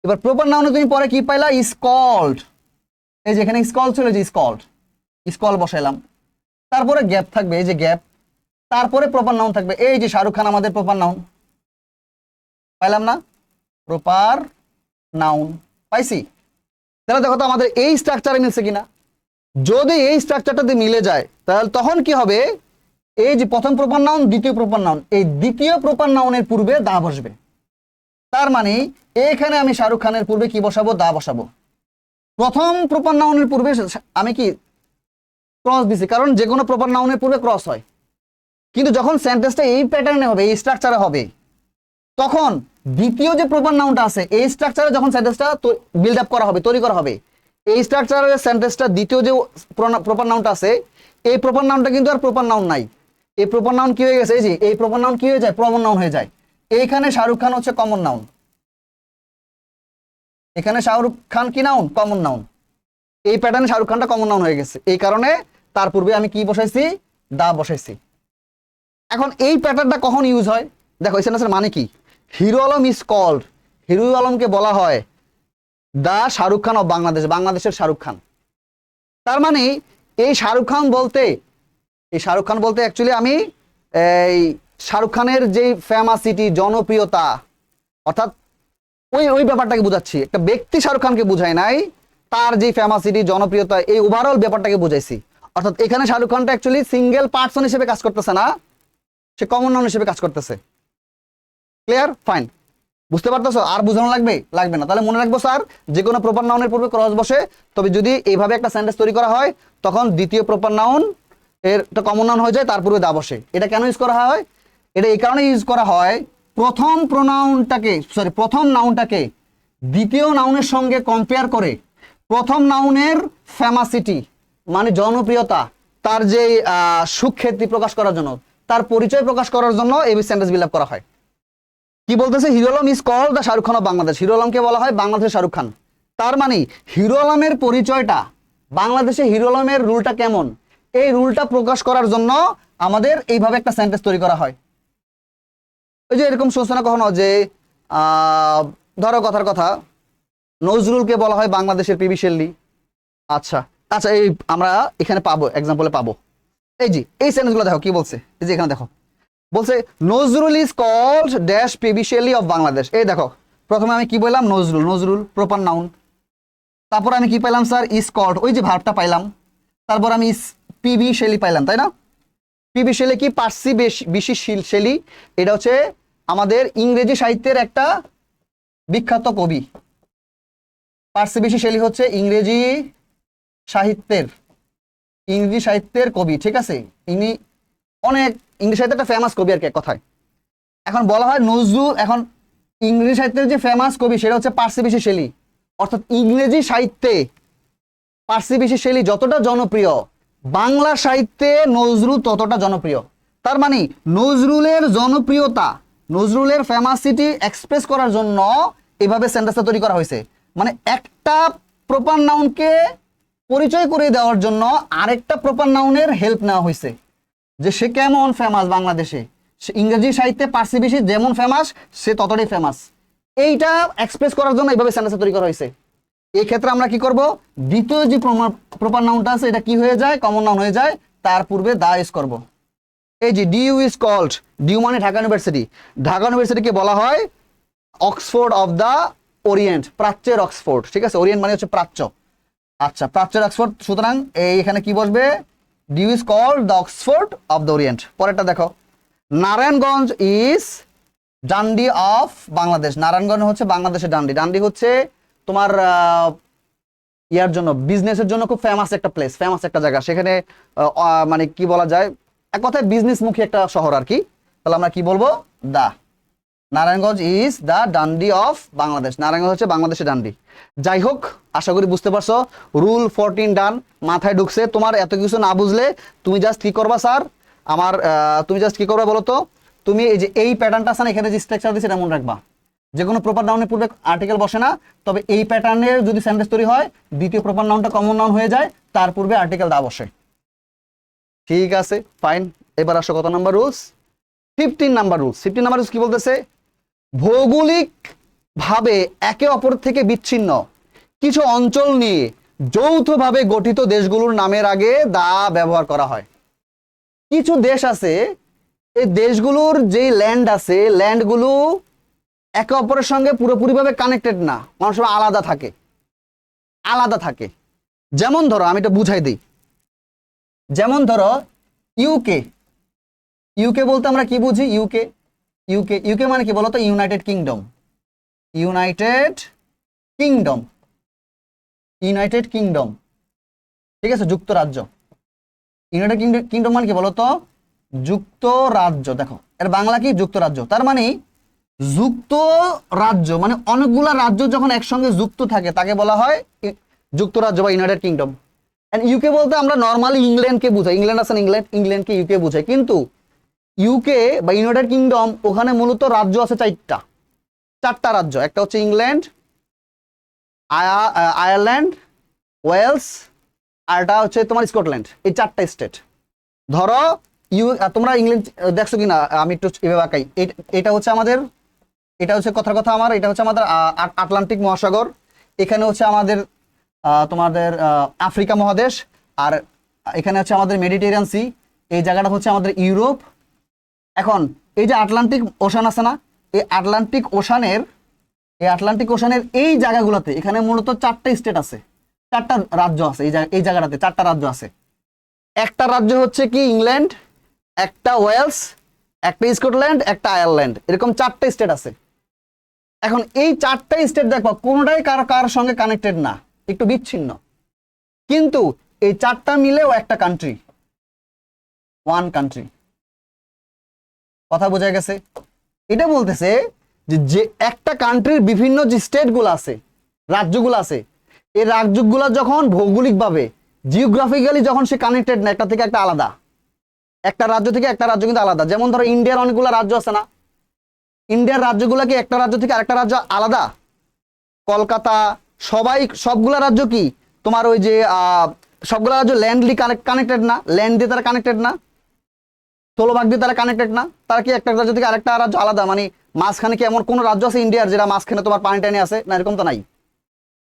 এবার প্রপার নাউনে তুমি পরে কি পাইলা? ইজ কল্ড, এই যে এখানে স্কল ছিল, যে স্কল্ড, স্কল বসাইলাম, তারপরে গ্যাপ থাকবে, এই যে গ্যাপ, তারপরে প্রপার নাউন থাকবে, এই যে শাহরুখ খান আমাদের প্রপার নাউন, পাইলাম না? প্রপার নাউন পাইছি। তাহলে দেখো তো আমাদের এই স্ট্রাকচারে মিলছে কিনা। যদি এই স্ট্রাকচারটাতে মিলে যায়, তাহলে তখন কি হবে? এই যে প্রথম প্রপার নাউন, দ্বিতীয় প্রপার নাউন, এই দ্বিতীয় প্রপার নাউনের পূর্বে দা বসবে। তার মানে এখানে আমি শাহরুখ খানের পূর্বে কি বসাবো? দা বসাবো। প্রথম প্রপার নাউনের পূর্বে আমি কি ক্রস দিছি, কারণ যে কোনো প্রপার নাউনের পূর্বে ক্রস হয়। কিন্তু যখন সেন্টেন্সটা এই প্যাটার্নে হবে, এই স্ট্রাকচারে হবে, তখন দ্বিতীয় যে প্রপার নাউনটা আছে, এই স্ট্রাকচারে যখন সেন্টেন্সটা বিল্ড আপ করা হবে, তৈরি করা হবে, এই স্ট্রাকচারের সেন্টেন্সটা দ্বিতীয় যে প্রপার নাউনটা আছে, এই প্রপার নাউনটা কিন্তু আর প্রপার নাউন নাই। এই প্রপার নাউন কি হয়ে গেছে? এই যে এই প্রপার নাউন কি হয়ে যায়? কমন নাউন হয়ে যায়। এইখানে শাহরুখ খান হচ্ছে কমন নাউন, এখানে শাহরুখ খান কি নাউন? Common noun. এই প্যাটার্নে শাহরুখ খানটা কমন নাউন হয়ে গেছে, এই কারণে তার পূর্বে আমি কি বসাইছি? দা বসাইছি। এখন এই প্যাটার্নটা কখন ইউজ হয়? দেখো এই সেন্টেন্সের মানে কি? হিরো আলম ইজ কল্ড, হিরো আলমকে বলা হয় দা শাহরুখ খান অফ বাংলাদেশ, বাংলাদেশের শাহরুখ খান। তার মানে এই শাহরুখ খান বলতে, এই শাহরুখ খান বলতে অ্যাকচুয়ালি আমি এই শাহরুখ খানের যে ফেমাসিটি, জনপ্রিয়তা, অর্থাৎ ওই ওই ব্যাপারটাকে বোঝাচ্ছি। একটা ব্যক্তি শাহরুখ খানকে বুঝাই নাই, তার যে ফেমাসিটি, জনপ্রিয়তা, এই ওভারঅল ব্যাপারটাকে বুঝাইছি। অর্থাৎ এখানে শাহরুখ খানটা অ্যাকচুয়ালি সিঙ্গেল পার্সন হিসেবে কাজ করতেছে না, সে কমন নাউন হিসেবে কাজ করতেছে। ক্লিয়ার? ফাইন, বুঝতে পারতেছো? আর বোঝানো লাগবে? লাগবে না। তাহলে মনে রাখবো স্যার, যে কোনো প্রপার নাউনের পূর্বে ক্রস বসে, তবে যদি এইভাবে একটা সেন্টেন্স তৈরি করা হয়, তখন দ্বিতীয় প্রপার নাউন এর একটা কমন নাউন হয়ে যায়, তার পূর্বে দা বসে। এটা কেন ইউজ করা হয়? এটা এই কারণে ইউজ করা হয়, প্রথম প্রথম নাউনটাকে দ্বিতীয় নাউনের সঙ্গে কম্পেয়ার করে প্রথম নাউনের ফেমাসিটি মানে জনপ্রিয়তা, তার যে সুখ্যাতি প্রকাশ করার জন্য, তার পরিচয় প্রকাশ করার জন্য এই সেন্টেন্স বিল্ড আপ করা হয়। কি বলতেছে, Hero Alam is called the Shahrukh Khan of Bangladesh. Hero আলমকে বলা হয় বাংলাদেশের শাহরুখ খান। তার মানে হিরো আলমের পরিচয়টা, বাংলাদেশে হিরো আলমের রুলটা কেমন, এই রুলটা প্রকাশ করার জন্য আমাদের এইভাবে একটা সেন্টেন্স তৈরি করা হয়। ওই যে এরকম সূচনা কখনো যে ধরো কথার কথা, নজরুলকে বলা হয় বাংলাদেশের পিবি শেল্লি। আচ্ছা আচ্ছা, এই আমরা এখানে পাবো, এক্সাম্পলে পাবো। এই যে এই সেন্টেন্সগুলো দেখো কি বলছে, এই যে এখানে দেখো বলছে Nazrul is called dash P B Shelley of Bangladesh. এই দেখো প্রথমে আমি কি বললাম, নজরুল, নজরুল প্রপার নাউন। তারপর আমি কি পাইলাম স্যার, ইজ কল্ড, ওই যে ভার্বটা পাইলাম। তারপর আমি পিবি শেলি পাইলাম, তাই না? পিবি শেলি কি, পার্সি বিশি শেলি। এটা হচ্ছে আমাদের ইংরেজি সাহিত্যের একটা বিখ্যাত কবি। পার্সি বিশি শেলি হচ্ছে ইংরেজি সাহিত্যের কবি, ঠিক আছে? ইনি অনেক ইংরেজি সাহিত্যের একটা ফেমাস কবি আর কি, কথায়। এখন বলা হয় নজরুল, এখন ইংরেজি সাহিত্যের যে ফেমাস কবি সেটা হচ্ছে পার্সি বিশি শেলি। অর্থাৎ ইংরেজি সাহিত্যে পার্সি বিশি শেলি যতটা জনপ্রিয়, বাংলা সাহিত্যে নজরুল ততটা জনপ্রিয়। তার মানে নজরুলের জনপ্রিয়তা, নজরুলের ফেমাসিটি এক্সপ্রেস করার জন্য এভাবে সেন্টেন্সটা তৈরি করা হয়েছে। মানে একটা প্রপার নাউনকে পরিচয় করে দেওয়ার জন্য আরেকটা প্রপার নাউনের হেল্প নেওয়া হয়েছে, যে সে কেমন ফেমাস বাংলাদেশে, সে ইংরেজি সাহিত্যে পার্সি বিশি যেমন ফেমাস সে ততটাই ফেমাস। এইটা এক্সপ্রেস করার জন্য এইভাবে সেন্টেন্সটা তৈরি করা হয়েছে। এই ক্ষেত্রে আমরা কি করব, দ্বিতীয় যে প্রপার নাউনটা আছে এটা কি হয়ে যায়, কমন নাউন হয়ে যায়, তার পূর্বে দা ইউজ করব। এই যে ডিউ ইজ কল্ড, ডিউ মানে ঢাকা ইউনিভার্সিটি। ঢাকা ইউনিভার্সিটিকে বলা হয় অক্সফোর্ড অফ দ্য ওরিয়েন্ট, প্রাচ্যের অক্সফোর্ড, ঠিক আছে? ওরিয়েন্ট মানে হচ্ছে প্রাচ্য। আচ্ছা, প্রাচ্যের অক্সফোর্ড, সুতরাং এখানে কি বসবে, DU is called the Oxford of the Orient. পরেরটা দেখো, Narayanganj is Dundee of Bangladesh. Narayanganj হচ্ছে বাংলাদেশের ডান্ডি। ডান্ডি হচ্ছে তোমার ইয়ার জন্য, বিজনেসের জন্য খুব ফেমাস একটা প্লেস, ফেমাস একটা জায়গা। সেখানে মানে কি বলা যায়, এক কথায় বিজনেস মুখী একটা শহর আর কি। তাহলে আমরা কি বলবো, the, Narayanganj is the Dundee of Bangladesh. Narayanganj হচ্ছে বাংলাদেশের ডান্ডি। যাই হোক, আশা করি বুঝতে পারছো, রুল 14 ডান, মাথায় ঢুকছে। তোমার এত কিছু না বুঝলে তুমি জাস্ট কি করবা স্যার, তুমি জাস্ট কি করবা বলো তো, তুমি এই যে এই প্যাটার্নটা আছে না, এখানে যে স্ট্রাকচার দিচ্ছে এটা মনে রাখবা। যে কোনো প্রপার নাউনের পূর্বে আর্টিকেল বসে না, তবে এই প্যাটার্নের যদি সেন্টেন্স তৈরি হয়, দ্বিতীয় প্রপার নাউনটা কমন নাউন হয়ে যায়, তার পূর্বে আর্টিকেল দা বসে। ঠিক আছে, ফাইন। এবার আসো কত number rules, 15 number rules. 15 number rules কি বলতেছে, ভৌগোলিক ভাবে একে অপর থেকে বিচ্ছিন্ন কিছু অঞ্চল নিয়ে যৌথভাবে গঠিত দেশগুলোর নামের আগে দা ব্যবহার করা হয়। কিছু দেশ আছে, এই দেশগুলোর যে ল্যান্ড আছে, ল্যান্ডগুলো একে অপরের সঙ্গে পুরোপুরিভাবে কানেক্টেড না, অনেক সময় আলাদা থাকে। যেমন ধরো, আমি এটা বুঝাই দিই। যেমন ধরো ইউকে, ইউকে বলতে আমরা কি বুঝি, ইউকে ইউকে ইউকে মানে কি বলতো, ইউনাইটেড কিংডম। ইউনাইটেড কিংডম, ঠিক আছে, যুক্তরাজ্য। ইউনাইটেড কিংডম মানে কি বলতো, যুক্তরাজ্য। দেখো এর বাংলা কি, যুক্তরাজ্য। তার মানে যুক্তরাজ্য মানে অনেকগুলা রাজ্য যখন একসঙ্গে যুক্ত থাকে তাকে বলা হয় যুক্তরাজ্য বা ইউনাইটেড কিংডম। এন্ড ইউকে বলতে আমরা নর্মালি ইংল্যান্ডকে বুঝাই, ইংল্যান্ড আছে না, ইংল্যান্ডকে ইউকে বুঝাই। কিন্তু ইউকে বা ইউনাইটেড কিংডম, ওখানে মূলত রাজ্য আছে চারটা রাজ্য। একটা হচ্ছে ইংল্যান্ড, আয়ারল্যান্ড, ওয়েলস, আর এটা হচ্ছে তোমার স্কটল্যান্ড। এই চারটা স্টেট। ধরো তোমরা ইংল্যান্ড দেখছো কিনা, আমি একটু এভাবে আঁকাই। এটা হচ্ছে আমাদের, এটা হচ্ছে কথার কথা আমার, এটা হচ্ছে আমাদের আটলান্টিক মহাসাগর। এখানে হচ্ছে আমাদের তোমাদের আফ্রিকা মহাদেশ, আর এখানে হচ্ছে আমাদের মেডিটেরিয়ান সি। এই জায়গাটা হচ্ছে আমাদের ইউরোপ। এখন এই যে আটলান্টিক ওশান আছে না, এই আটলান্টিক ওশানের এই জায়গাগুলোতে এখানে মূলত চারটা স্টেট আছে, চারটা রাজ্য আছে। এই জায়গাটাতে চারটা রাজ্য আছে। একটা রাজ্য হচ্ছে কি ইংল্যান্ড, একটা ওয়েলস, একটা স্কটল্যান্ড, একটা আয়ারল্যান্ড, এরকম চারটা স্টেট আছে। এখন এই চারটা স্টেট দেখো কোনোটাই কার সঙ্গে কানেক্টেড না, একটু বিচ্ছিন্ন, কিন্তু এই চারটা মিলেও একটা কান্ট্রি, ওয়ান কান্ট্রি। কথা বোঝা গেছে? এটা বলতেছে যে একটা কান্ট্রির বিভিন্ন যে স্টেটগুলো আছে, রাজ্যগুলো আছে, এই রাজ্যগুলো যখন ভৌগোলিকভাবে, জিওগ্রাফিক্যালি যখন সে কানেক্টেড না, একটা থেকে একটা আলাদা, একটা রাজ্য থেকে একটা রাজ্য কিন্তু আলাদা। যেমন ধরো ইন্ডিয়ার অনেকগুলো রাজ্য আছে না, ইন্ডিয়ার রাজ্যগুলো কি একটা রাজ্য থেকে আরেকটা রাজ্য আলাদা? কলকাতা, সবগুলা রাজ্য কি তোমার ওই যে সবগুলা রাজ্য ল্যান্ডলি কানেক্টেড না? ল্যান্ড দিয়ে তারা কানেক্টেড না? স্থলভাগ দিয়ে তারা কানেক্টেড না? তারা কি একটা রাজ্য থেকে আরেকটা রাজ্য আলাদা? মানে মাঝখানে কি এমন কোন রাজ্য আছে ইন্ডিয়ার যেটা মাঝখানে তোমার পানি টানি আছে? না, এরকম তো নাই।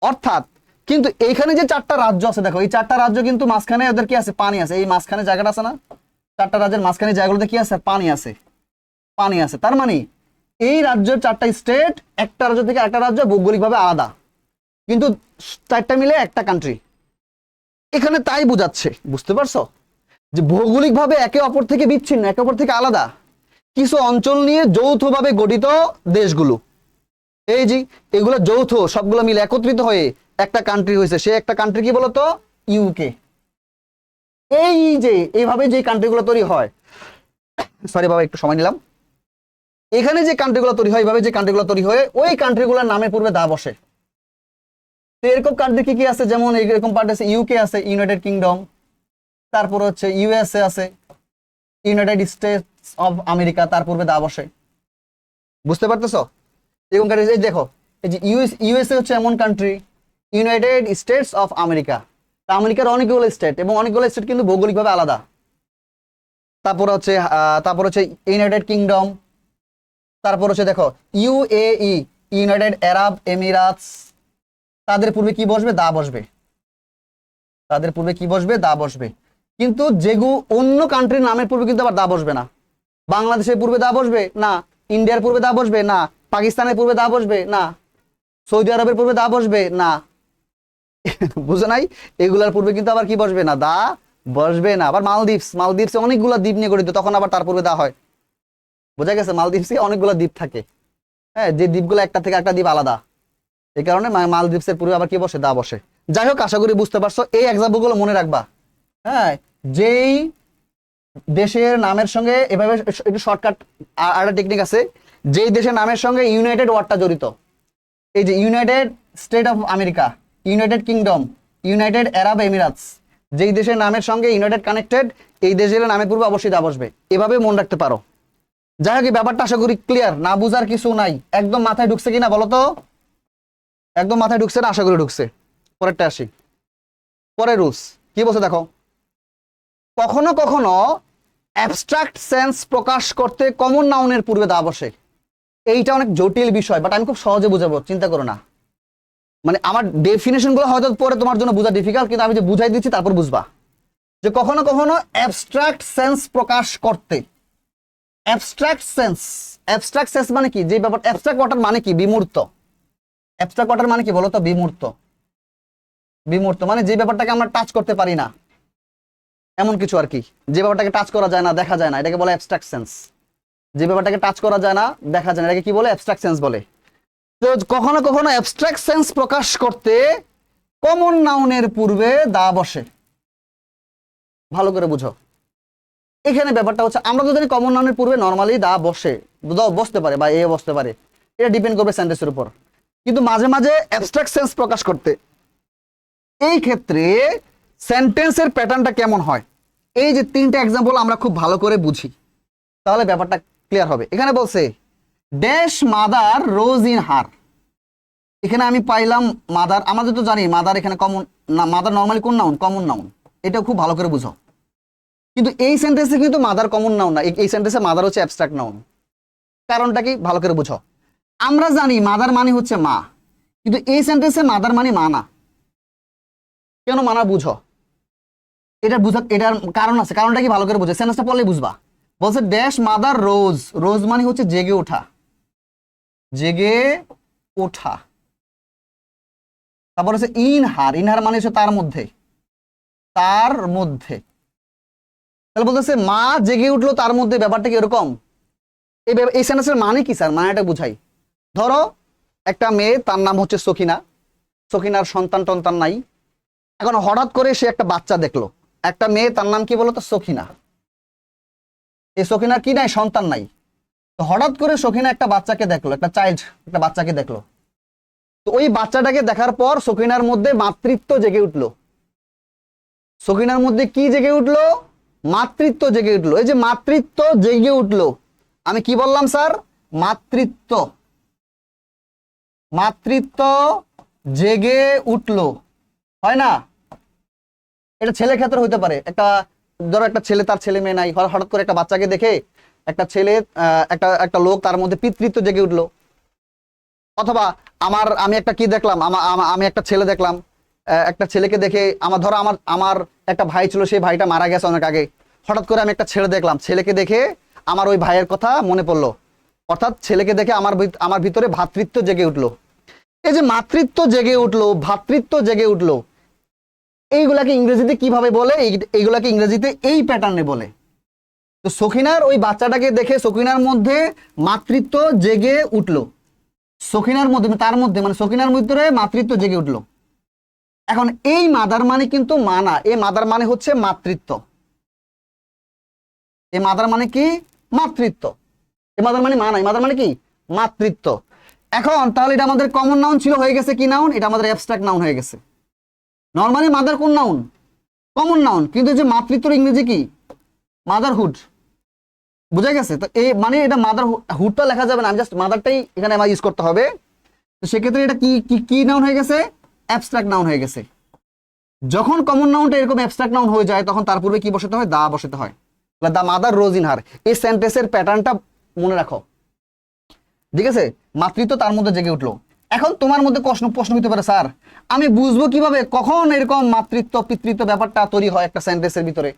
অর্থাৎ কিন্তু এইখানে যে 4টা রাজ্য আছে, দেখো এই 4টা রাজ্য কিন্তু মাঝখানে ওদের কি আছে? পানি আছে। এই মাঝখানে জায়গাটা আছে না, 4টা রাজ্যের মাঝখানে জায়গাগুলোতে কি আছে? পানি আছে, পানি আছে। তার মানে এই রাজ্যের 4টা স্টেট একটা রাজ্য থেকে একটা রাজ্য ভৌগোলিকভাবে আলাদা, কিন্তু 4টা মিলে একটা কান্ট্রি। এখানে তাই বোঝাচ্ছে, বুঝতে পারছো, যে ভৌগোলিকভাবে একে অপর থেকে বিচ্ছিন্ন, একে অপর থেকে আলাদা কিছু অঞ্চল নিয়ে যৌথভাবে গঠিত দেশগুলো। এই যে এগুলো যৌথ, সবগুলো মিলে একত্রিত হয়ে একটা কান্ট্রি হয়েছে। সে একটা কান্ট্রি কি বলতো? ইউকে। এই যে এইভাবে যে কান্ট্রিগুলো তৈরি হয়, সরি বাবা একটু সময় নিলাম, এখানে যে কান্ট্রিগুলো তৈরি হয়, এইভাবে যে কান্ট্রিগুলো তৈরি হয়, ওই কান্ট্রিগুলোর নামের পূর্বে দা বসে। তো এরকম কান্ট্রি কি কি আছে? যেমন এরকম পার্ট আছে, ইউকে আছে, ইউনাইটেড কিংডম, তারপর হচ্ছে ইউএসএ আছে, ইউনাইটেড স্টেটস অফ আমেরিকা, তার পূর্বে দা বসে। বুঝতে পারতেছো? এরকম কান্ট্রি এই দেখো, এই যে ইউএসএ হচ্ছে এমন country, United states of America, তা আমেরিকার অনেকগুলো স্টেট, এবং অনেকগুলো স্টেট কিন্তু ভৌগোলিকভাবে আলাদা। তারপর হচ্ছে ইউনাইটেড কিংডম, তারপর হচ্ছে দেখো ইউএই, ইউনাইটেড আরব এমিরাতস, তাদের পূর্বে কি বসবে? দা বসবে। তাদের পূর্বে কি বসবে? দা বসবে। কিন্তু যেগুলো অন্য কান্ট্রির নামের পূর্বে কিন্তু আবার দা বসবে না। বাংলাদেশের পূর্বে দা বসবে না, ইন্ডিয়ার পূর্বে দা বসবে না, পাকিস্তানের পূর্বে দা বসবে না, সৌদি আরবের পূর্বে দা বসবে না। বুঝো নাই? এগুলার পূর্বে কিন্তু আবার কি বসবে না? দা বসবে না। আবার মালদ্বীপসে অনেকগুলো দ্বীপ নিয়ে গঠিত, তখন আবার তার পূর্বে দা হয়। বোঝা গেছে? মালদ্বীপসে অনেকগুলো দ্বীপ থাকে, হ্যাঁ, যে দ্বীপগুলো একটা থেকে একটা দ্বীপ আলাদা, এই কারণে মালদ্বীপসের পূর্বে আবার কি বসে? দা বসে। যাই হোক, আশা করি বুঝতে পারছো। এই এক্সাম্পল গুলো মনে রাখবা। হ্যাঁ, যেই দেশের নামের সঙ্গে এভাবে একটু শর্টকাট আরেকটা টেকনিক আছে, যেই দেশের নামের সঙ্গে ইউনাইটেড ওয়ার্ডটা জড়িত, এই যে United State of America, United Kingdom, United Arab Emirates, যেই দেশের নামের সঙ্গে ইউনাইটেড কানেক্টেড, এই দেশের নামের পূর্বে অবশ্যই দা বসবে। এভাবে মনে রাখতে পারো। যাই হোক, এই ব্যাপারটা আশা করি ক্লিয়ার, না বুঝার কিছু নাই। একদম মাথায় ঢুকছে কিনা বলো তো? একদম মাথায় ঢুকছে না? আশা করি ঢুকছে। পরেরটা আসি। পরের রুলস কি বলছে দেখো, কখনো কখনো অ্যাবস্ট্রাক্ট সেন্স প্রকাশ করতে কমন নাউনের পূর্বে দা বসে। এইটা অনেক জটিল বিষয়, বাট আমি খুব সহজে বুঝাবো, চিন্তা করো না। মানে আমার ডেফিনেশন গুলো হয়তো পরে তোমার জন্য বোঝা ডিফিকাল্ট, কিন্তু আমি যে বুঝাই দিচ্ছি তারপর বুঝবা। যে কখনো কখনো অ্যাবস্ট্রাক্ট সেন্স প্রকাশ করতে, অ্যাবস্ট্রাক্ট সেন্স মানে কি? যে ব্যাপার অ্যাবস্ট্রাক্ট ওয়াটার মানে কি? বিমূর্ত। অ্যাবস্ট্রাক্ট ওয়াটার মানে কি বলতো? বিমূর্ত। বিমূর্ত মানে যে ব্যাপারটাকে আমরা টাচ করতে পারি না, এমন কিছু আর কি। যে ব্যাপারটাকে টাচ করা যায় না, দেখা যায় না, এটাকে বলে অ্যাবস্ট্রাক্ট সেন্স। যে ব্যাপারটাকে টাচ করা যায় না, দেখা যায় না, এটাকে কি বলে? অ্যাবস্ট্রাক্ট সেন্স বলে। তো কখনো কখনো অ্যাবস্ট্রাক্ট সেন্স প্রকাশ করতে কমন নাউনের পূর্বে দা বসে। ভালো করে বুঝো। এখানে ব্যাপারটা হচ্ছে, আমরা তো জানি কমন নাউনের পূর্বে নরমালি দা বসে, বসতে পারে বা এ বসতে পারে, এটা ডিপেন্ড করবে সেন্টেন্সের উপর। কিন্তু মাঝে মাঝে অ্যাবস্ট্রাক্ট সেন্স প্রকাশ করতে, এই ক্ষেত্রে সেন্টেন্সের প্যাটার্নটা কেমন হয়, এই যে 3টা এক্সাম্পল আমরা খুব ভালো করে বুঝি, তাহলে ব্যাপারটা ক্লিয়ার হবে। এখানে বলছে ড্যাশ মাদার রোজ ইন হার। এখানে আমি পাইলাম মাদার, আমাদের তো জানি মাদার এখানে কমন না, মাদার নরমালি কোন নাউন? Common noun. এটা খুব ভালো করে বুঝো। কিন্তু এই সেন্টেন্সে কিন্তু মাদার কমন নাউন না, এই সেন্টেন্সে মাদার হচ্ছে অ্যাবস্ট্রাক্ট নাউন। কারণটা কি? ভালো করে বুঝো। আমরা জানি মাদার মানে হচ্ছে মা, কিন্তু এই সেন্টেন্সে মাদার মানে মা না। কেন মানা? বুঝো। এটার কারণ আছে। কারণটা কি? ভালো করে বুঝো, সেন্টেন্সটা পড়লেই বুঝবা। বলছে ড্যাশ মাদার রোজ, রোজ মানে হচ্ছে জেগে ওঠা, জেগে ওঠা। তারপর হচ্ছে ইন হার, ইন হার মানে হচ্ছে তার মধ্যে, তার মধ্যে। তাহলে বলতেছে মা জেগে উঠলো তার মধ্যে, ব্যাপারটা কি এরকম? এই সেন্টেন্সের মানে কি স্যার? মানেটা বুঝাই। ধরো একটা মেয়ে, তার নাম হচ্ছে সখিনা, সখিনার সন্তান টন্তান নাই। এখন হঠাৎ করে সে একটা বাচ্চা দেখলো, একটা মেয়ে, তার নাম কি বলতো? সখিনা। এই সখিনার কি নাই? সন্তান নাই। তো হঠাৎ করে সখিনা একটা বাচ্চাকে দেখলো, একটা বাচ্চাকে দেখলো। তো ওই বাচ্চাটাকে দেখার পর সখিনার মধ্যে মাতৃত্ব জেগে উঠলো। সখিনার মধ্যে কি জেগে উঠলো? মাতৃত্ব জেগে উঠলো। এই যে মাতৃত্ব জেগে উঠলো, আমি কি বললাম স্যার? মাতৃত্ব, মাতৃত্ব জেগে উঠলো, হয় না? এটা ছেলের ক্ষেত্রে হইতে পারে। একটা ধরো একটা ছেলে, তার ছেলে মেয়ে নাই, হঠাৎ করে একটা বাচ্চাকে দেখে একটা ছেলে একটা একটা লোক তার মধ্যে পিতৃত্ব জেগে উঠলো। অথবা আমি একটা কি দেখলাম, আমি একটা ছেলে দেখলাম, একটা ছেলেকে দেখে ধরো আমার একটা ভাই ছিল, সেই ভাইটা মারা গেছে অনেক আগে। হঠাৎ করে আমি একটা ছেলে দেখলাম, ছেলেকে দেখে আমার ওই ভাইয়ের কথা মনে পড়লো। অর্থাৎ ছেলেকে দেখে আমার ভিতরে ভ্রাতৃত্ব জেগে উঠলো। এই যে মাতৃত্ব জেগে উঠলো, ভ্রাতৃত্ব জেগে উঠলো, এইগুলাকে ইংরেজিতে কিভাবে বলে? এইগুলাকে ইংরেজিতে এই প্যাটার্নে বলে। তো সখিনার ওই বাচ্চাটাকে দেখে সখিনার মধ্যে মাতৃত্ব জেগে উঠলো, সখিনার মধ্যে তার মধ্যে মানে সখিনার ভিতরে মাতৃত্ব জেগে উঠলো। এখন এই মাদার মানে কিন্তু মা না, এই মাদার মানে হচ্ছে মাতৃত্ব। এই মাদার মানে কি? মাতৃত্ব। এই মাদার মানে মা না, এই মাদার মানে কি? মাতৃত্ব। এখন তাহলে এটা আমাদের কমন নাউন ছিল, হয়ে গেছে কি নাউন? এটা আমাদের অ্যাবস্ট্রাক্ট নাউন হয়ে গেছে। নর্মালি মাদার কোন নাউন? Common noun. কিন্তু যে মাতৃত্বর ইংরেজি কি? মাদারহুড। বুঝা গেছে? তো এই মানে এটা মাদার হুডটা লেখা যাবে না, আমি জাস্ট মাদারটাই এখানে আমার ইউজ করতে হবে। তো সেক্ষেত্রে এটা কি কি নাউন হয়ে গেছে? অ্যাবস্ট্রাক্ট নাউন হয়ে গেছে। যখন কমন নাউনটা এরকম অ্যাবস্ট্রাক্ট নাউন হয়ে যায়, তখন তার পূর্বে কি বসাতে হয়? দা বসাতে হয়। দা মাদার রোজ ইন হার, এই সেন্টেন্সের প্যাটার্নটা মনে রাখো। ঠিক আছে? মাতৃত্ব তার মধ্যে জেগে উঠলো। এখন তোমার মধ্যে প্রশ্ন হতে পারে, স্যার আমি বুঝবো কিভাবে কখন এরকম মাতৃত্ব পিতৃত্ব ব্যাপারটা তৈরি হয় একটা সেন্টেন্সের ভিতরে?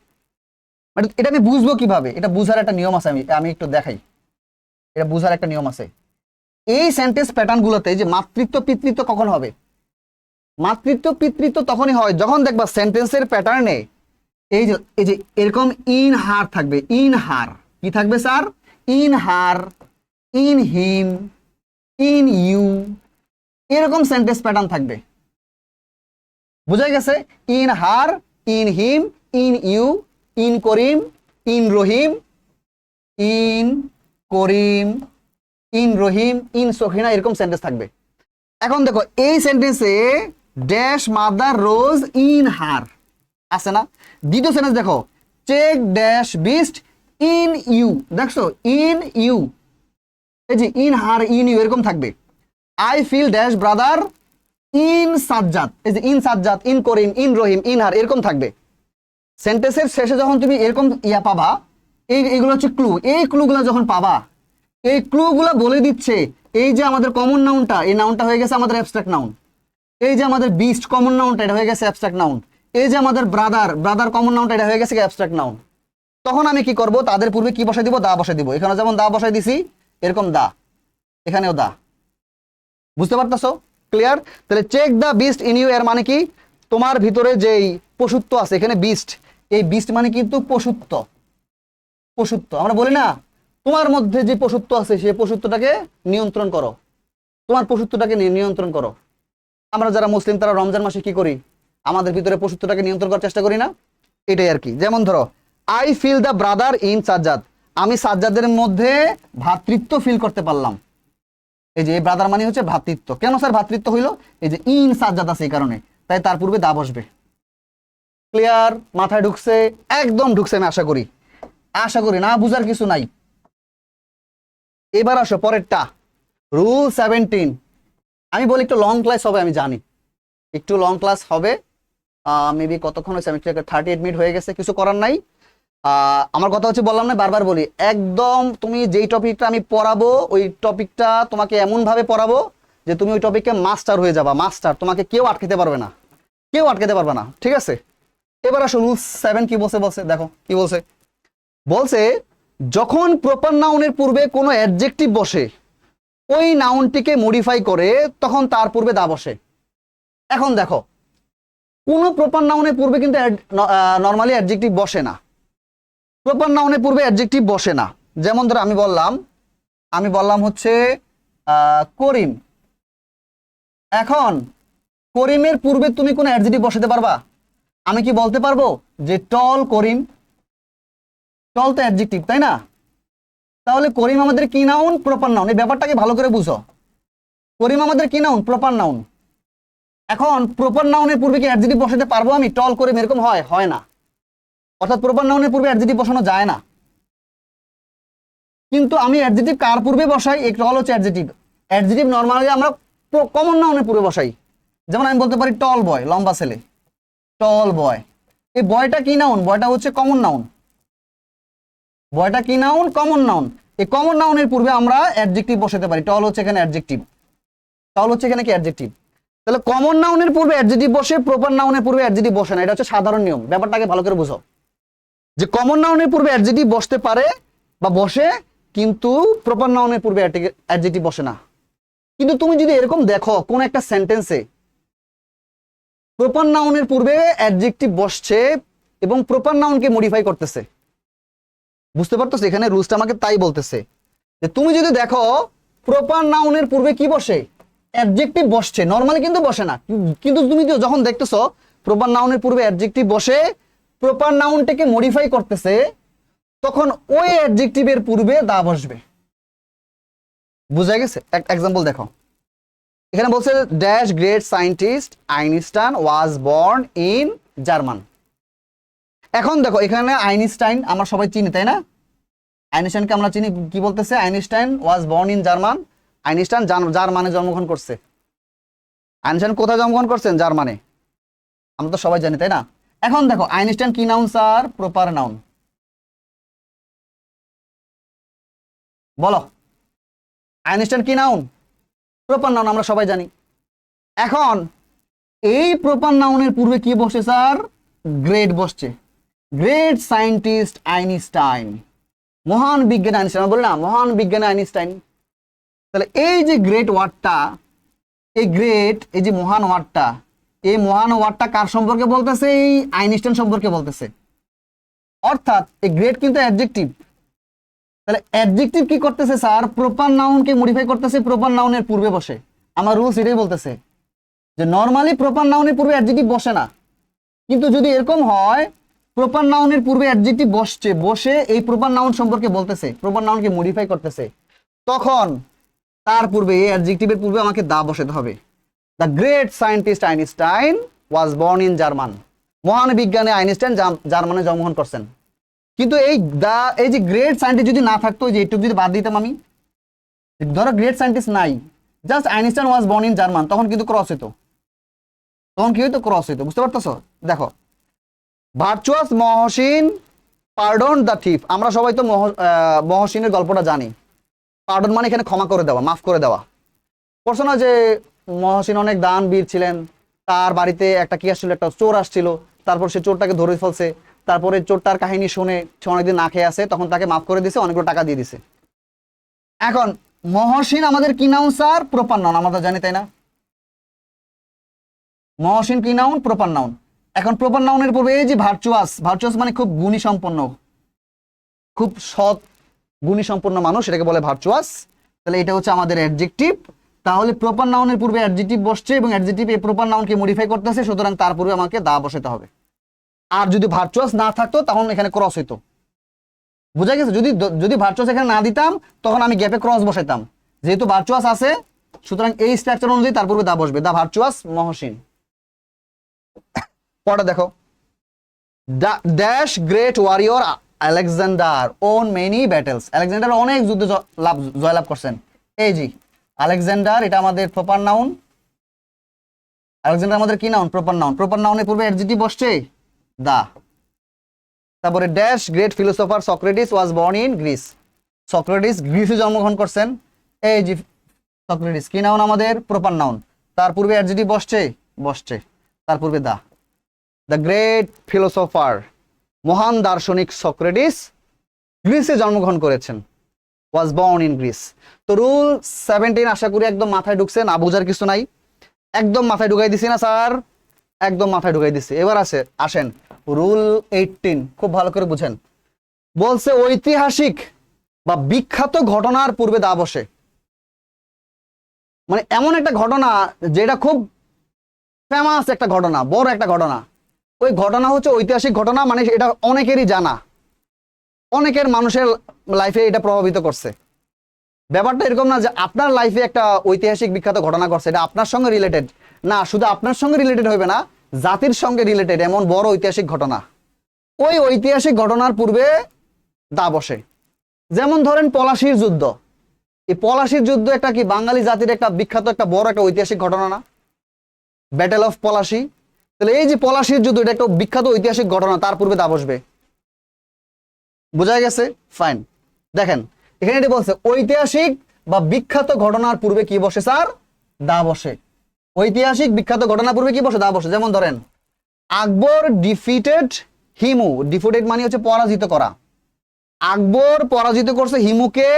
মানে এটা আমি বুঝবো কিভাবে? এটা বুঝার একটা নিয়ম আছে, আমি একটু দেখাই। এটা বুঝার একটা নিয়ম আছে। এই সেন্টেন্স প্যাটার্ন গুলোতে যে মাতৃত্ব পিতৃত্ব কখন হবে? মাতৃত্ব পিতৃত্ব তখনই হয় যখন দেখবা সেন্টেন্সের প্যাটার্নে এই যে এরকম ইন হার থাকবে। ইন হার কি থাকবে sir? In her, in him, in you, এরকম সেন্টেন্স প্যাটার্ন থাকবে। বুঝা গেছে? In her, in him, in you, in Karim, in Rahim, in Karim, in Rahim, in Sakhina, এরকম সেন্টেন্স থাকবে। এখন দেখো এই সেন্টেন্সে dash mother rose in her আছে না? দ্বিতীয় সেন্টেন্স দেখো, check dash beast in you, দেখছো? ইন ইউ, এই যে ইন হার, ইন ইউ, এরকম থাকবে। I feel dash brother in Sajjad, এই যে in Sajjad, in Karim, in Rahim, in her, এরকম থাকবে। সেন্টেন্সের শেষে যখন তুমি এরকম পাবা, এইগুলো হচ্ছে ক্লু। এই ক্লুগুলো যখন পাবা, এই ক্লুগুলো বলে দিচ্ছে এই যে আমাদের কমন নাউনটা, এই নাউনটা হয়ে গেছে আমাদের অ্যাবস্ট্রাক্ট নাউন। এই যে আমাদের বিস্ট কমন নাউনটা, এটা হয়ে গেছে অ্যাবস্ট্রাক্ট নাউন। এই যে আমাদের ব্রাদার কমন নাউনটা, এটা হয়ে গেছে অ্যাবস্ট্রাক্ট নাউন। তখন আমি কি করব? তাদের পূর্বে কি বসাই দিব? দা বসাই দিব। এখানে যেমন দা বসাই দিছি, এরকম দা, এখানেও দা। বুঝতে পারতেছো? ক্লিয়ার? তাহলে check the beast in you এর মানে কি? তোমার ভিতরে যেই পশুত্ব আছে, এখানে বিস্ট, এই বিস্ট মানে কিন্তু পশুত্ব। পশুত্ব আমরা বলি না, তোমার মধ্যে যে পশুত্ব আছে সেই পশুত্বটাকে নিয়ন্ত্রণ করো, তোমার পশুত্বটাকে নিয়ন্ত্রণ করো। আমরা যারা মুসলিম তারা রমজান মাসে কি করি? আমাদের ভিতরে পশুত্বটাকে নিয়ন্ত্রণ করার চেষ্টা করি না? এটাই আর কি। যেমন ধরো, I feel the brother in Sajjad, আমি সাজ্জাদের মধ্যে ভ্রাতৃত্ব ফিল করতে পারলাম। এই যে এই ব্রাদার মানে হচ্ছে ভ্রাতৃত্ব। কেন স্যার ভ্রাতৃত্ব হইলো? এই যে ইন সাজ্জাদ আছে এই কারণে, তাই তার পূর্বে দা বসবে। ক্লিয়ার? মাথায় ঢুকছে? একদম ঢুকছে আমি আশা করি। আশা করি না বুঝার কিছু নাই। এবার আসো পরেরটা, রুল 17। আমি বলি একটু লং ক্লাস হবে, আমি জানি একটু লং ক্লাস হবে। মেবি কতক্ষণ হয়েছে? আমি 38 মিনিট হয়ে গেছে, কিছু করার নাই। আমার কথা হচ্ছে, বললাম না, বারবার বলি, একদম তুমি যেই টপিকটা আমি পড়াবো ওই টপিকটা তোমাকে এমনভাবে পড়াবো যে তুমি ওই টপিকে মাস্টার হয়ে যাবা। মাস্টার, তোমাকে কেউ আটকাতে পারবে না, কেউ আটকাতে পারবে না। ঠিক আছে? এবার আসো রুল 7 কি বলছে দেখো কি বলছে। বলছে যখন প্রপার নাউনের পূর্বে কোনো অ্যাডজেক্টিভ বসে, ওই নাউনটিকে মডিফাই করে, তখন তার পূর্বে দা বসে। এখন দেখো, কোনো প্রপার নাউনের পূর্বে কিন্তু নর্মালি অ্যাডজেক্টিভ বসে না। প্রপার নাউনের পূর্বে অ্যাডজেক্টিভ বসে না। যেমন ধরো আমি বললাম হচ্ছে করিম। এখন করিমের পূর্বে তুমি কোনো অ্যাডজেক্টিভ বসাতে পারবা? আমি কি বলতে পারবো যে টল করিম? টল তো অ্যাডজেক্টিভ, তাই না? তাহলে করিম আমাদের কি নাউন? Proper noun. এই ব্যাপারটাকে ভালো করে বুঝো। করিম আমাদের কি নাউন? Proper noun. এখন প্রপার নাউনের পূর্বে কি অ্যাডজেক্টিভ বসাতে পারবো আমি? টল করিম এরকম হয় না। অর্থাৎ প্রপার নাউনের পূর্বে অ্যাডজেক্টিভ বসানো যায় না। কিন্তু আমি অ্যাডজেক্টিভ কার পূর্বে বসাই, একটা হলো হচ্ছে অ্যাডজেক্টিভ। অ্যাডজেক্টিভ নরমালি আমরা কমন নাউনের পূর্বে বসাই। যেমন আমি বলতে পারি টল বয়, লম্বা ছেলে, টল বয়। এই বয়টা কি নাউন? বয়টা হচ্ছে কমন নাউন। বয়টা কি নাউন? Common noun. এই কমন নাউনের পূর্বে আমরা অ্যাডজেক্টিভ বসাতে পারি। টল হচ্ছে এখানে অ্যাডজেক্টিভ, টল হচ্ছে এখানে কি অ্যাডজেক্টিভ। তাহলে কমন নাউনের পূর্বে অ্যাডজেক্টিভ বসে, প্রপার নাউনের পূর্বে অ্যাডজেক্টিভ বসে না। এটা হচ্ছে সাধারণ নিয়ম। ব্যাপারটাকে ভালো করে বুঝো যে কমন নাউনের পূর্বে অ্যাডজেক্টিভ বসতে পারে বা বসে, কিন্তু প্রপার নাউনের পূর্বে অ্যাডজেক্টিভ বসে না। কিন্তু তুমি যদি এরকম দেখো কোন একটা সেন্টেন্সে প্রপার নাউনের পূর্বে অ্যাডজেক্টিভ বসছে এবং প্রপার নাউনকে মডিফাই করতেছে, বুঝতে পারতেছো? এখানে রুলসটা আমাকে তাই বলতেছে যে তুমি যদি দেখো প্রপার নাউনের পূর্বে কি বসে, অ্যাডজেক্টিভ বসছে, নরমালি কিন্তু বসে না, কিন্তু তুমি যখন দেখতেছো প্রপার নাউনের পূর্বে অ্যাডজেক্টিভ বসে প্রপার নাউনটাকে মডিফাই করতেছে, তখন ওই অ্যাডজেক্টিভের পূর্বে দা বসবে। বুঝা গেছে? এক এক্সাম্পল দেখো, এখানে বলছে dash great scientist Einstein was born in German. এখন দেখো এখানে আইনস্টাইন আমরা সবাই চিনি, তাই না? আইনস্টাইনকে আমরা চিনি, কি বলতেছে? Einstein was born in German. Einstein জার্মানে জন্মগ্রহণ করছে। আইনস্টাইন কোথায় জন্মগ্রহণ করছেন? জার্মানে। আমরা তো সবাই জানি, তাই না? এখন দেখো আইনস্টাইন কি নাউন স্যার? Proper noun. বলো, আইনস্টাইন কি নাউন? প্রপার নাউন, আমরা সবাই জানি। এখন এই প্রপার নাউনের পূর্বে কি বসে স্যার? গ্রেট বসছে। গ্রেট সায়েন্টিস্ট আইনস্টাইন, মহান বিজ্ঞানী আইনস্টাইন, বলি না মহান বিজ্ঞানী আইনস্টাইন। তাহলে এই যে গ্রেট ওয়ার্ডটা, এই গ্রেট, এই যে মহান ওয়ার্ডটা, এই মহান ওয়ার্ডটা কার সম্পর্কে বলতেছে? এই আইনস্টাইন সম্পর্কে বলতেছে। অর্থাৎ এই গ্রেট কিন্তু অ্যাডজেক্টিভ। তাহলে অ্যাডজেক্টিভ কি করতেছে স্যার? প্রপার নাউনকে মডিফাই করতেছে, প্রপার নাউনের পূর্বে বসে। আমার রুলস এটাই বলতেছে যে নরমালি প্রপার নাউনের পূর্বে অ্যাডজেক্টিভ বসে না, কিন্তু যদি এরকম হয় প্রপার নাউনের পূর্বে অ্যাডজেক্টিভ বসছে, বসে এই প্রপার নাউন সম্পর্কে বলতেছে, প্রপার নাউনকে মডিফাই করতেছে, তখন তার পূর্বে এই অ্যাডজেক্টিভের পূর্বে আমাকে দা বসাতে হবে। The great scientist Einstein was born in German. মহান বিজ্ঞানী আইনস্টাইন জার্মানে জন্মগ্রহণ করছেন। কিন্তু এই যে গ্রেট সায়েন্টিস্ট যদি না থাকতো, যে এইটুকু যদি বাদ দিতাম আমি, ধরো গ্রেট সায়েন্টিস্ট নাই, just Einstein was born in German, তখন কিন্তু ক্রস হইতো। তখন কি হইতো? ক্রস হইতো। বুঝতে পারতেছো? দেখো, virtuous Mohsin pardon the thief. আমরা সবাই তো মহসিনের গল্পটা জানি। পার্ডন মানে এখানে ক্ষমা করে দেওয়া, মাফ করে দেওয়া। পড়ছো না যে মহসিন অনেক দানবীর ছিলেন, তার বাড়িতে একটা কি আসছিল, একটা চোর আসছিল, তারপর সে চোরটাকে ধরে ফেলছে, তারপরে চোরটার কাহিনী শুনে সে অনেকদিন না খেয়ে আসে, তখন তাকে মাফ করে দিছে, অনেকগুলো টাকা দিয়ে দিছে। এখন মহসিন আমাদের কি নাউন স্যার? প্রপার নাউন, আমরা জানি, তাই না? মহসিন কি নাউন? Proper noun. এখন প্রপার নাউনের পূর্বে এই যে ভার্চুয়াস, ভার্চুয়াস মানে খুব গুণী সম্পন্ন, খুব সৎ গুণী সম্পন্ন মানুষ, এটাকে বলে ভার্চুয়াস। তাহলে এটা হচ্ছে আমাদের অ্যাডজেক্টিভ। তাহলে প্রপার নাউনের পূর্বে অ্যাডজেক্টিভ বসছে এবং অ্যাডজেক্টিভ এই প্রপার নাউনকে মডিফাই করতেছে, সুতরাং তার পূর্বে আমাকে দা বসাতে হবে। আর যদি ভার্চুয়াস না থাকতো তখন এখানে ক্রস হইতো। বুঝা গেছে? যদি ভার্চুয়াস এখানে না দিতাম তখন আমি গ্যাপে ক্রস বসাইতাম। যেহেতু ভার্চুয়াস আছে, সুতরাং এই স্ট্রাকচার অনুযায়ী তার পূর্বে দা বসবে। The virtuous Mohsin. পরে দেখো, dash great warrior Alexander won many battles. Alexander অনেক যুদ্ধে জয়লাভ করছেন। এই জি আলেকজান্ডার, এটা আমাদের প্রপার নাউন। আলেকজান্ডার আমাদের কি নাউন? Proper noun. প্রপার নাউনের পূর্বে অ্যাডজেক্টিভ বসছে দা। তারপরে dash great philosopher Socrates was born in Greece. Socrates গ্রিসে জন্মগ্রহণ করছেন। এই জি সক্রেটিস কি নাউন? আমাদের প্রপার নাউন। তার পূর্বে অ্যাডজেক্টিভ বসছে, তার পূর্বে দা। দ্য গ্রেট ফিলোসফার, মহান দার্শনিক সক্রেটিস গ্রিসে জন্মগ্রহণ করেছেন। ওয়াজ বর্ন ইন গ্রিস। তো রুল 17 আশা করি একদম মাথায় ঢুকছে, না বোঝার কিছু নাই, একদম মাথায় ঢুকাই দিছি না স্যার? একদম মাথায় ঢুকাই দিছি। এবার আসেন রুল 18, খুব ভালো করে বুঝেন। বলছে ঐতিহাসিক বা বিখ্যাত ঘটনার পূর্বে দা বসে। মানে এমন একটা ঘটনা যেটা খুব ফেমাস একটা ঘটনা, বড় একটা ঘটনা, ওই ঘটনা হচ্ছে ঐতিহাসিক ঘটনা, মানে এটা অনেকেরই জানা, অনেকের মানুষের লাইফে এটা প্রভাবিত করছে। ব্যাপারটা এরকম না যে আপনার লাইফে একটা ঐতিহাসিক বিখ্যাত ঘটনা ঘটছে, এটা আপনার সঙ্গে রিলেটেড না, শুধু আপনার সঙ্গে রিলেটেড হবে না, জাতির সঙ্গে রিলেটেড এমন বড় ঐতিহাসিক ঘটনা, ওই ঐতিহাসিক ঘটনার পূর্বে দা বসে। যেমন ধরেন পলাশির যুদ্ধ। এই পলাশির যুদ্ধ একটা কি বাঙালি জাতির একটা বিখ্যাত একটা বড় একটা ঐতিহাসিক ঘটনা না? Battle of Palashi. তাহলে এই যে পলাশির যুদ্ধ, এটা একটা বিখ্যাত ঐতিহাসিক ঘটনা, তার পূর্বে দা বসবে। বোঝা গেছে? ফাইন। দেখেন এখানে এটি বলছে ঐতিহাসিক বা বিখ্যাত ঘটনার পূর্বে কি বসে স্যার? দা বসে। ঐতিহাসিক বিখ্যাত ঘটনার পূর্বে কি বসে? দা বসে। যেমন ধরেন আকবর ডিফিটেড হিমু। ডিফিটেড মানে হচ্ছে পরাজিত করা। আকবর পরাজিত করছে হিমুকে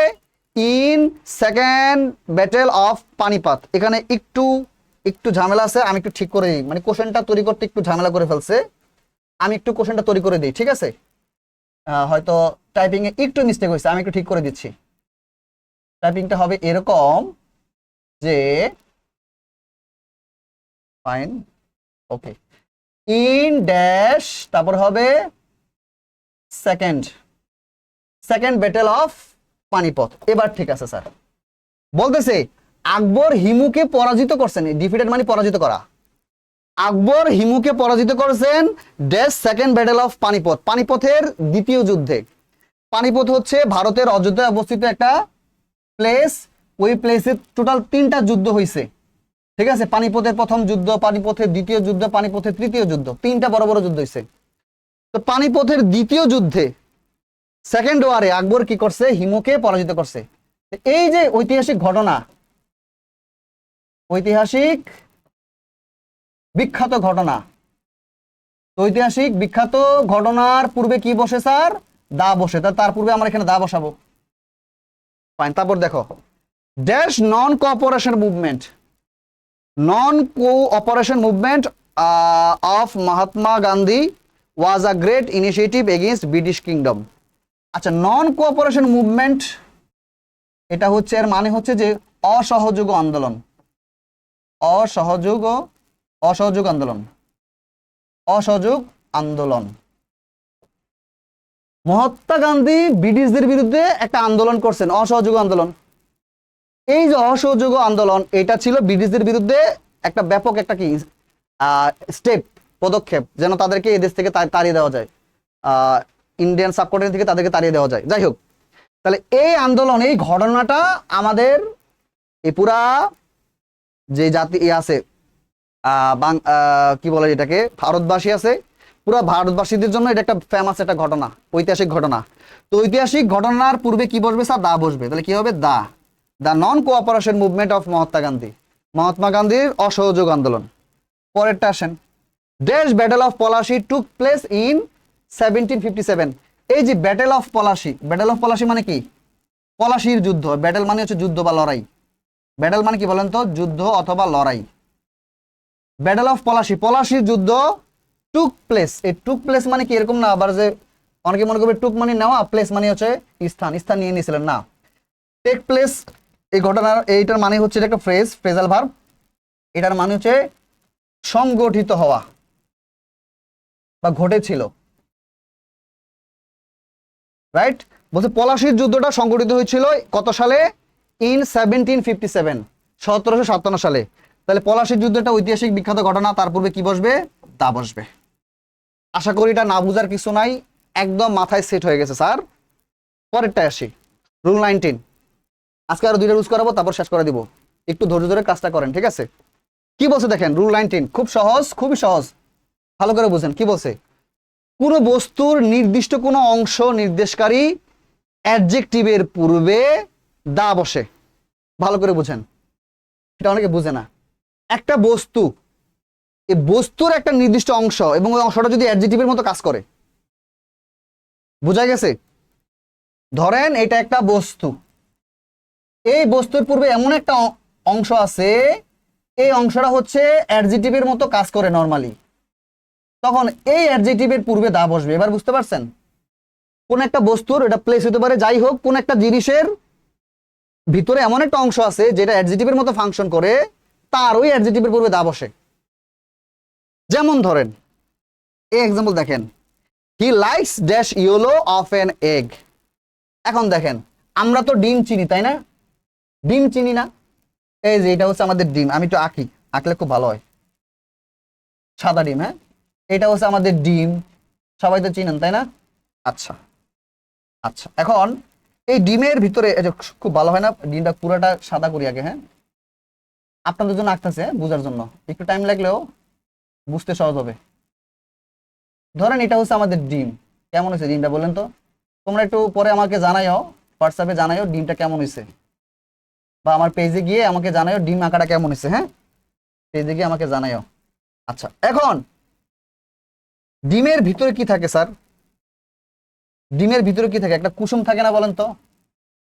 in second battle of Panipat. এখানে একটু একটু ঝামেলা আছে, আমি একটু ঠিক করে দিই, মানে কোশ্চেনটা তৈরি করতে একটু ঝামেলা করে ফেলছে, আমি একটু কোশ্চেনটা তৈরি করে দিই, ঠিক আছে? হয়তো টাইপিং এ একটু মিস্টেক হয়েছে, আমি একটু ঠিক করে দিচ্ছি। টাইপিংটা হবে এরকম যে ফাইন, ওকে, ইন ড্যাশ, তারপর হবে second second battle of Panipat. এবার ঠিক আছে স্যার। বলতেছে আকবর হিমুকে পরাজিত করছেন, ডিফিটেড মানে পরাজিত করা। আকবর হিমুকে পরাজিত করেছেন dash second battle of Panipat, পানিপথের দ্বিতীয় যুদ্ধে। পানিপথ হচ্ছে ভারতের অযোধ্যায় অবস্থিত একটা প্লেস। ওই প্লেসে টোটাল 3টা যুদ্ধ হয়েছে, ঠিক আছে? পানিপথের প্রথম যুদ্ধ, পানিপথের দ্বিতীয় যুদ্ধ, পানিপথের তৃতীয় যুদ্ধ, 3টা বড় বড় যুদ্ধ হয়েছে। তো পানিপথের দ্বিতীয় যুদ্ধে সেকেন্ড ওয়ারে আকবর কি করছে? হিমুকে পরাজিত করছে। এই যে ঐতিহাসিক ঘটনা, ঐতিহাসিক বিখ্যাত ঘটনা, ঐতিহাসিক বিখ্যাত ঘটনার পূর্বে কি বসে স্যার? দা বসে। তার পূর্বে আমরা এখানে দা বসাবো। ফাইন। তারপর দেখো dash non cooperation movement. Non cooperation movement of Mahatma Gandhi was a great initiative against British kingdom. আচ্ছা, নন কোঅপারেশন মুভমেন্ট এটা হচ্ছে, এর মানে হচ্ছে যে অসহযোগ আন্দোলন। অসহযোগ অসহযোগ আন্দোলন, অসহযোগ আন্দোলন। মহাত্মা গান্ধী ব্রিটিশদের বিরুদ্ধে একটা আন্দোলন করছেন, অসহযোগ আন্দোলন। এই যে অসহযোগ আন্দোলন, এটা ছিল ব্রিটিশদের বিরুদ্ধে একটা ব্যাপক একটা কি স্টেপ, পদক্ষেপ, যেন তাদেরকে এই দেশ থেকে তাড়িয়ে দেওয়া যায়, ইন্ডিয়ান সাবকন্টিনেন্ট থেকে তাদেরকে তাড়িয়ে দেওয়া যায়। যাই হোক, তাহলে এই আন্দোলন, এই ঘটনাটা আমাদের এই পুরা যে জাতি আছে, কি বলে এটাকে, ভারতবাসী আছে, পুরো ভারতবাসীদের জন্য এটা একটা ফেমাস একটা ঘটনা, ঐতিহাসিক ঘটনা। তো ঐতিহাসিক ঘটনার পূর্বে কি বসবে স্যার? দা বসবে। তাহলে কি হবে? The the non cooperation movement of Mahatma Gandhi, Mahatma গান্ধীর অসহযোগ আন্দোলন। পরেরটা আসেন, dash battle of Palashi took place in 1757। এই যে battle of Palashi, battle of Palashi মানে কি? পলাশির যুদ্ধ। ব্যাটেল মানে হচ্ছে যুদ্ধ বা লড়াই। ব্যাটেল মানে কি বলেন তো? যুদ্ধ অথবা লড়াই। ব্যাটেল অফ পলাশি, পলাশির যুদ্ধ টুক প্লেস। এই টুক প্লেস মানে কি এরকম না আবার যে অনেকে মনে করবে টুক মানে নেওয়া, প্লেস মানে হচ্ছে স্থান, স্থান নিয়ে নিয়েছিলেন, না। টেক প্লেস, এই ঘটনার এইটার মানে হচ্ছে এটা একটা ফ্রেজ, ফ্রেজাল ভার্ব। এটার মানে হচ্ছে সংগঠিত হওয়া বা ঘটেছিল, রাইট? বলছে পলাশির যুদ্ধটা সংগঠিত হয়েছিল কত সালে? ইন 1757, 1757 সালে। তাহলে পলাশির যুদ্ধটা ঐতিহাসিক বিখ্যাত ঘটনা, তার পূর্বে কি বসবে? দা বসবে। আশা করি এটা না বুঝার কিছু নাই, একদম মাথায় সেট হয়ে গেছে স্যার। পরেরটা আসি, রুল 19। আজকে আরো 2টা রুলস করাবো, তারপর শেষ করে দিব। একটু ধৈর্য ধরে কাজটা করেন, ঠিক আছে? কি বলছে দেখেন, রুল 19 খুব সহজ, খুবই সহজ, ভালো করে বুঝেন। কি বলছে? কোনো বস্তুর নির্দিষ্ট কোনো অংশ নির্দেশকারী অ্যাডজেক্টিভের পূর্বে দা বসে। ভালো করে বুঝেন, এটা অনেকে বুঝে না। একটা বস্তু, এই বস্তুর একটা নির্দিষ্ট অংশ এবং ওই অংশটা যদি অ্যাডজেক্টিভের মতো কাজ করে, বোঝা গেছে? ধরেন এটা একটা বস্তু, এই বস্তুর পূর্বে এমন একটা অংশ আছে, এই অংশটা হচ্ছে অ্যাডজেক্টিভের মতো কাজ করে নরমালি, তখন এই অ্যাডজেক্টিভের পূর্বে দা বসবে। এবার বুঝতে পারছেন? কোন একটা বস্তুর, এটা প্লেস হতে পারে, যাই হোক, কোন একটা জিনিসের ভিতরে এমন একটা অংশ আছে যেটা অ্যাডজেক্টিভের মতো ফাংশন করে, তার ওই অ্যাডজেক্টিভের পূর্বে দা বসে। যেমন ধরেন এই এক্সাম্পল দেখেন, he likes dash yellow of an egg. এখন দেখেন, আমরা তো ডিম চিনি, তাই না? ডিম চিনি না? এই যে এটা হচ্ছে আমাদের ডিম, আমি একটু আঁকি, আঁকলে খুব ভালো হয়। সাদা ডিম, হ্যাঁ, এটা হচ্ছে আমাদের ডিম, সবাই তো চিনেন, তাই না? আচ্ছা আচ্ছা, এখন এই ডিমের ভিতরে এই যে খুব ভালো হয় না, ডিমটা পুরোটা সাদা করি আগে, হ্যাঁ আপনাদের জন্য আঁকতেছে বোঝার জন্য, একটু টাইম লাগলেও বুঝতে সহজ হবে। ধরেন এটা হচ্ছে আমাদের ডিম, কেমন হয়েছে ডিমটা বলেন তো? তোমরা একটু পরে আমাকে জানাইও, হোয়াটসঅ্যাপে জানাইও ডিমটা কেমন হয়েছে, বা আমার পেজে গিয়ে আমাকে জানাইও ডিম আঁকাটা কেমন হয়েছে, হ্যাঁ পেজে গিয়ে আমাকে জানাইও। আচ্ছা এখন ডিমের ভিতরে কি থাকে স্যার? ডিমের ভিতরে কি থাকে? একটা কুসুম থাকে না বলেন তো?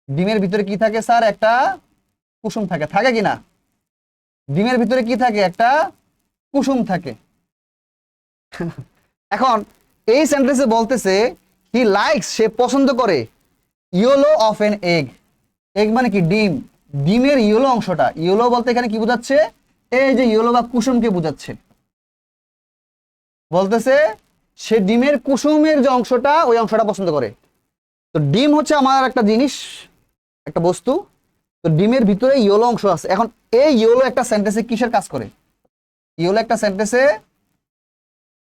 ডিমের ভিতরে কি থাকে স্যার? একটা কুসুম থাকে, থাকে কি না? ডিমের ভিতরে কি থাকে? একটা কুসুম থাকে। এখন এই সেন্টেন্সে বলতেছে হি লাইকস, সে পছন্দ করে, yellow of N egg. Egg মানে কি? ডিম। ডিমের ইয়েলো অংশটা, ইয়েলো বলতে এখানে কি বোঝাচ্ছে? এই যে ইয়েলো বা কুসুমকে বোঝাচ্ছে। বলতেছে সে ডিমের কুসুমের যে অংশটা, ওই অংশটা পছন্দ করে। তো ডিম হচ্ছে আমার একটা জিনিস, একটা বস্তু। তো ডিমের ভিতরে ইয়েলো অংশ আছে। এখন এই ইয়েলো একটা সেন্টেন্সে কিসের কাজ করে? ইয়েলো একটা সেন্টেন্সে,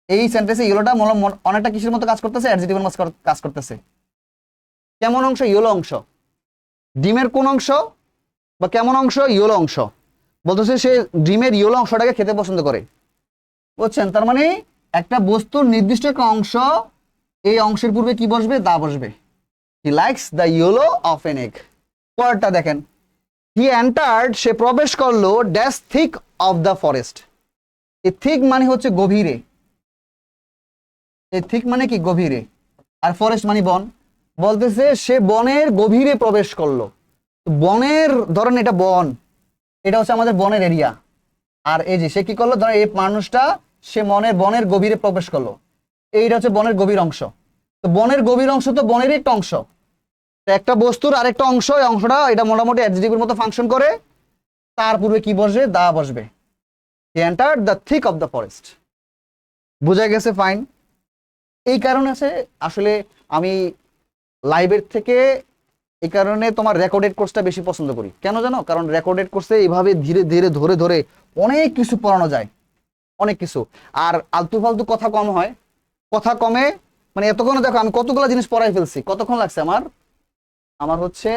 এই সেন্টেন্সে ইয়েলোটা অনেকটা কিসের মতো কাজ করতেছে? অ্যাডজেক্টিভের মতো কাজ করতেছে। কেমন অংশ? ইয়েলো অংশ। ডিমের কোন অংশ বা কেমন অংশ? ইয়েলো অংশ। বলতেছে সে ডিমের ইয়েলো অংশটাকে খেতে পছন্দ করে। বুঝছেন? তার মানে একটা বস্তুর নির্দিষ্ট একটা অংশ, এই অংশের পূর্বে কি বসবে? দা বসবে। He likes the yellow of N egg. পরেরটা দেখেন, হি এন্টার্ড, সে প্রবেশ করলো, dash thick of the forest. এই থিক মানে হচ্ছে গভীরে, এই থিক মানে কি? গভীরে। আর ফরেস্ট মানে বন। বলতেছে সে বনের গভীরে প্রবেশ করলো। বনের, ধরেন এটা বন, এটা হচ্ছে আমাদের বনের এরিয়া। আর এই যে সে কি করলো, ধরেন এই মানুষটা সে বনের গভীরে প্রবেশ করলো, এইটা হচ্ছে বনের গভীর অংশ। তো বনের গভীর অংশ তো বনেরই একটা অংশ। তো একটা বস্তুর আরেকটা অংশ, এই অংশটা এটা মোটামুটি অ্যাডজেক্টিভের মতো ফাংশন করে। তার পূর্বে কি বসবে? দা বসবে। He entered the thick of the forest. বোঝা গেছে? ফাইন। এই কারণে আছে আসলে আমি লাইভের থেকে, এই কারণে তোমার রেকর্ডেড কোর্সটা বেশি পছন্দ করি। কেন জানো? কারণ রেকর্ডেড কোর্সে এইভাবে ধীরে ধীরে ধরে ধরে অনেক কিছু পড়ানো যায়, অনেক কিছু। আর আলতু ফালতু কথা কম হয়, কথা কমে। মানে এতক্ষণ দেখো আমি কতগুলো জিনিস পড়াই ফেলছি, কতক্ষণ লাগছে আমার? আমার হচ্ছে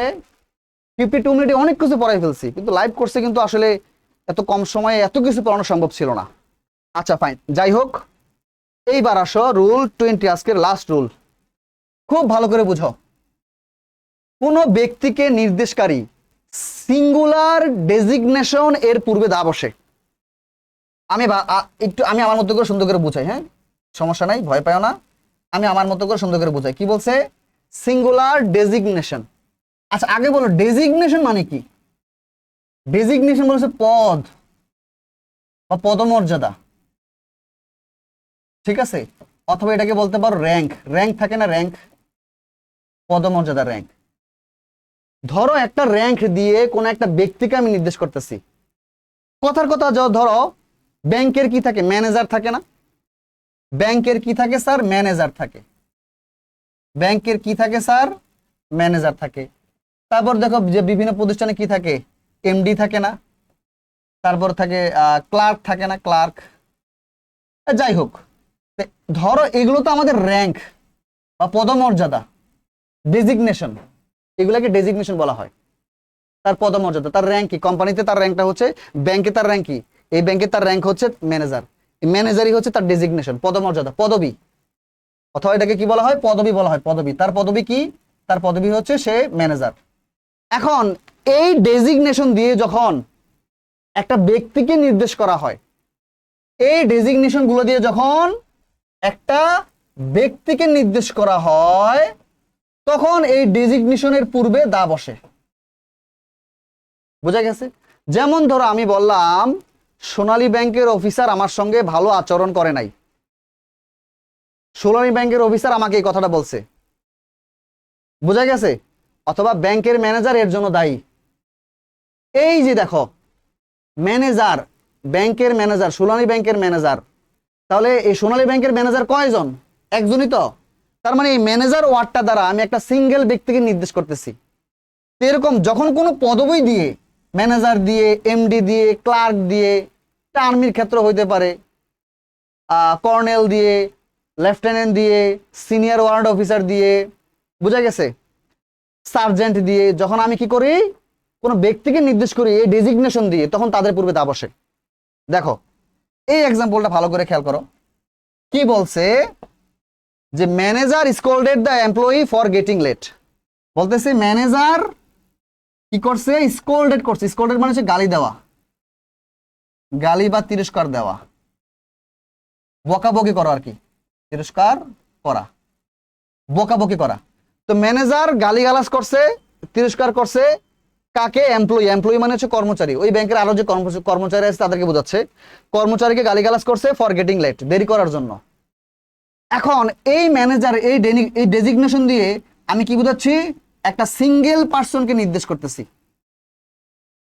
52 মিনিটে অনেক কিছু পড়াই ফেলছি। কিন্তু লাইভ কোর্সে কিন্তু আসলে এত কম সময়ে এত কিছু পড়ানো সম্ভব ছিল না। আচ্ছা ফাইন, যাই হোক, এইবার আসো রুল 20, আজকের লাস্ট রুল। খুব ভালো করে বুঝো। কোনো ব্যক্তিকে নির্দেশকারী সিঙ্গুলার ডেজিগনেশন এর পূর্বে দা বসে। আমি আমার মতো করে সুন্দর করে বুঝাই, হ্যাঁ সমস্যা নাই, ভয় পাও না। আমি আমার মতো করে সুন্দর করে বুঝাই। কি বলছে? Singular designation. আচ্ছা আগে বলো ডেজিগনেশন মানে কি? ডেজিগনেশন বলছে পদ বা পদমর্যাদা, ঠিক আছে? অথবা এটাকে বলতে পারো র্যাঙ্ক। র্যাঙ্ক থাকে না? র্যাঙ্ক, পদমর্যাদা, র্যাঙ্ক। ধরো একটা র্যাঙ্ক দিয়ে কোন একটা ব্যক্তিকে আমি নির্দেশ করতেছি। কথার কথা, ধরো ব্যাংকের কি থাকে? ম্যানেজার থাকে না? ব্যাংকের কি থাকে স্যার? ম্যানেজার থাকে। ব্যাংকের কি থাকে স্যার? ম্যানেজার থাকে। তারপর দেখো যে বিভিন্ন প্রতিষ্ঠানে কি থাকে? এমডি থাকে না? তারপর থাকে ক্লার্ক থাকে না? ক্লার্ক। যাই হোক, ধরো এগুলো তো আমাদের র্যাঙ্ক বা পদমর্যাদা, ডেজিগনেশন। এগুলাকে ডেজিগনেশন বলা হয়। তার পদমর্যাদা, তার র্যাঙ্ক কি? কোম্পানিতে তার র্যাঙ্কটা হচ্ছে, ব্যাংকে তার র্যাঙ্ক কি? এই ব্যাংকে তার র্যাঙ্ক হচ্ছে ম্যানেজার। ম্যানেজারই হচ্ছে তার ডেজিগনেশন, পদমর্যাদা, পদবি। অথবা এটাকে কি বলা হয়? পদবি বলা হয়। পদবি, তার পদবি কি? তার পদবি হচ্ছে সে ম্যানেজার। এখন এই ডেজিগনেশন দিয়ে যখন একটা ব্যক্তিকে নির্দেশ করা হয়, এই ডেজিগনেশন গুলো দিয়ে যখন একটা ব্যক্তিকে নির্দেশ করা হয়, তখন এই ডেজিগনেশনের পূর্বে দা বসে। বোঝা গেছে? যেমন ধরো আমি বললাম সোনালী ব্যাংকের অফিসার আমার সঙ্গে ভালো আচরণ করে নাই। সোনালী ব্যাংকের অফিসার আমাকে এই কথাটা বলছে। বোঝা গেছে? অথবা ব্যাংকের ম্যানেজার এর জন্য দায়ী। এই যে দেখো ম্যানেজার, ব্যাংকের ম্যানেজার, সোনালী ব্যাংকের ম্যানেজার। তাহলে এই সোনালী ব্যাংকের ম্যানেজার কয়জন? একজনই তো। তার মানে এই ম্যানেজার ওয়ার্ডটা দ্বারা আমি একটা সিঙ্গেল ব্যক্তিকে নির্দেশ করতেছি। এরকম যখন কোনো পদবি দিয়ে, ম্যানেজার দিয়ে, এমডি দিয়ে, ক্লার্ক দিয়ে, আর্মির ক্ষেত্র হইতে পারে, কর্নেল দিয়ে, লেফটেন্যান্ট দিয়ে, সিনিয়র ওয়ার্ড অফিসার দিয়ে, বুঝা গেছে? সার্জেন্ট দিয়ে, যখন আমি কি করি কোনো ব্যক্তিকে নির্দেশ করি এই ডেজিগনেশন দিয়ে, তখন তাদের পূর্বে দা বসে। দেখো এই এক্সাম্পলটা ভালো করে খেয়াল করো, কি বলছে যে manager scolded the employee for getting late. বলতেছে ম্যানেজার কি করছে, স্কোল্ডেড করছে। স্কোল্ডেড মানে হচ্ছে গালি দেওয়া, গালি বা তিরস্কার দেওয়া, বকাবকি করা আর কি, তিরস্কার করা, বকাবকি করা। তো ম্যানেজার গালিগালাজ করছে, তিরস্কার করছে কাকে, এমপ্লয়ি। এমপ্লয়ি মানে হচ্ছে কর্মচারী, ওই ব্যাংকের আরো যে কর্মচারী আছে তাদেরকে বোঝাচ্ছে। কর্মচারীকে গালিগালাজ করছে ফর গেটিং লেট, দেরি করার জন্য। এখন এই ম্যানেজার এই ডেজিগনেশন দিয়ে আমি কি বোঝাচ্ছি, একটা সিঙ্গেল পার্সনকে নির্দেশ করতেছি।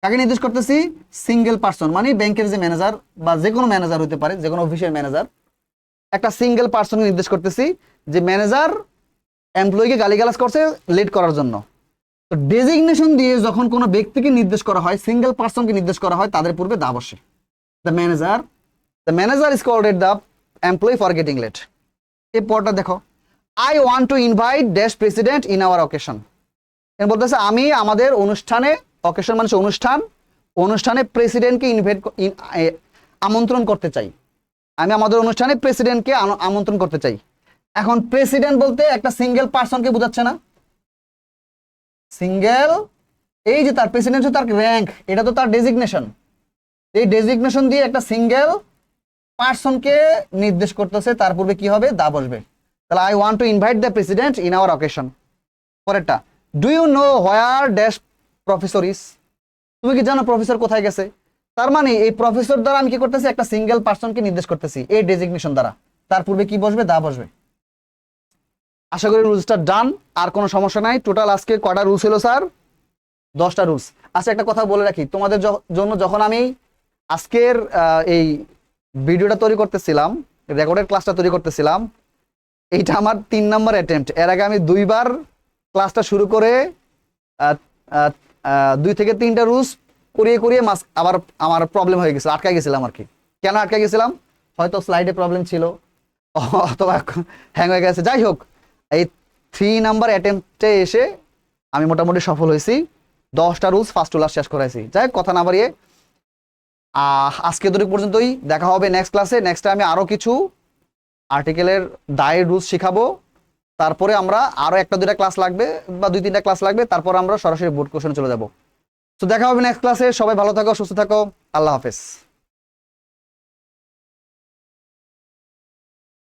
কাকে নির্দেশ করতেছি, সিঙ্গেল পার্সন, মানে ব্যাংকের যে ম্যানেজার বা যে কোনো ম্যানেজার হতে পারে, যে কোনো অফিসের ম্যানেজার, একটা সিঙ্গেল পার্সনকে নির্দেশ করতেছি যে ম্যানেজার এমপ্লয়িকে গালিগালাজ করছে লেট করার জন্য। তো ডেজিগনেশন দিয়ে যখন কোনো ব্যক্তিকে নির্দেশ করা হয়, সিঙ্গেল পার্সনকে নির্দেশ করা হয়, তাদের পূর্বে দা বসে। The manager scolded the employee for getting late. এই পরটা দেখো, I want to invite dash president in our occasion. বলতেছে আমি আমাদের অনুষ্ঠানে, অকেশন মানে অনুষ্ঠানে প্রেসিডেন্টকে আমন্ত্রণ করতে চাই। আমি আমাদের অনুষ্ঠানে প্রেসিডেন্টকে আমন্ত্রণ করতে চাই। এখন প্রেসিডেন্ট বলতে একটা সিঙ্গেল পার্সনকে বোঝাচ্ছে না, সিঙ্গেল, এই যে তার প্রেসিডেন্ট, তার র্যাঙ্ক, এটা তো তার ডেজিগনেশন। এই ডেজিগনেশন দিয়ে একটা সিঙ্গেল পার্সনকে নির্দেশ করতেছে, তার পূর্বে কি হবে, দা বসবে। তাহলে I want to invite the president in our occasion. পরেরটা, do you know where dash professor is. তুমি কি জানো প্রফেসর কোথায় গেছে। তার মানে এই প্রফেসর দ্বারা আমি কি করতেছি, একটা সিঙ্গেল পার্সনকে নির্দেশ করতেছি এই ডেজিগনেশন দ্বারা, তার পূর্বে কি বসবে, দা বসবে। আশা করি রুলসটা ডান, আর কোনো সমস্যা নাই। টোটাল আজকে কয়টা রুলস হলো স্যার, 10টা রুলস। আচ্ছা একটা কথা বলে রাখি তোমাদের জন্য, যখন আমি আজকের এই ভিডিওটা তৈরি করতেছিলাম, রেকর্ডেড ক্লাসটা তৈরি করতেছিলাম, এইটা আমার 3 নম্বর অ্যাটেম্পট। এর আগে আমি 2বার ক্লাসটা শুরু করে 2 থেকে 3টা রুলস করিয়ে আবার আমার প্রবলেম হয়ে গেছিল, আটকে গেছিলাম আর কি। কেন আটকে গেছিলাম, হয়তো স্লাইডে প্রবলেম ছিল অথবা হ্যাং হয়ে গেছে, যাই হোক। এই 3 নাম্বার অ্যাটেম্পটে এসে আমি মোটামুটি সফল হয়েছি, 10টা রুলস ফার্স্ট টু লাস্ট শেষ করাইছি। যাই হোক, কথা না বাড়িয়ে আজকে দুটো পর্যন্তই, দেখা হবে নেক্সট ক্লাসে। নেক্সট আমি আরও কিছু আর্টিকেলের দায়ের রুলস শিখাবো, তারপরে আমরা আরও 1-2টা ক্লাস লাগবে বা 2-3টা ক্লাস লাগবে, তারপর আমরা সরাসরি বোর্ড কোশ্চেনে চলে যাব। তো দেখা হবে নেক্সট ক্লাসে। সবাই ভালো থাকো, সুস্থ থাকো, আল্লাহ হাফেজ।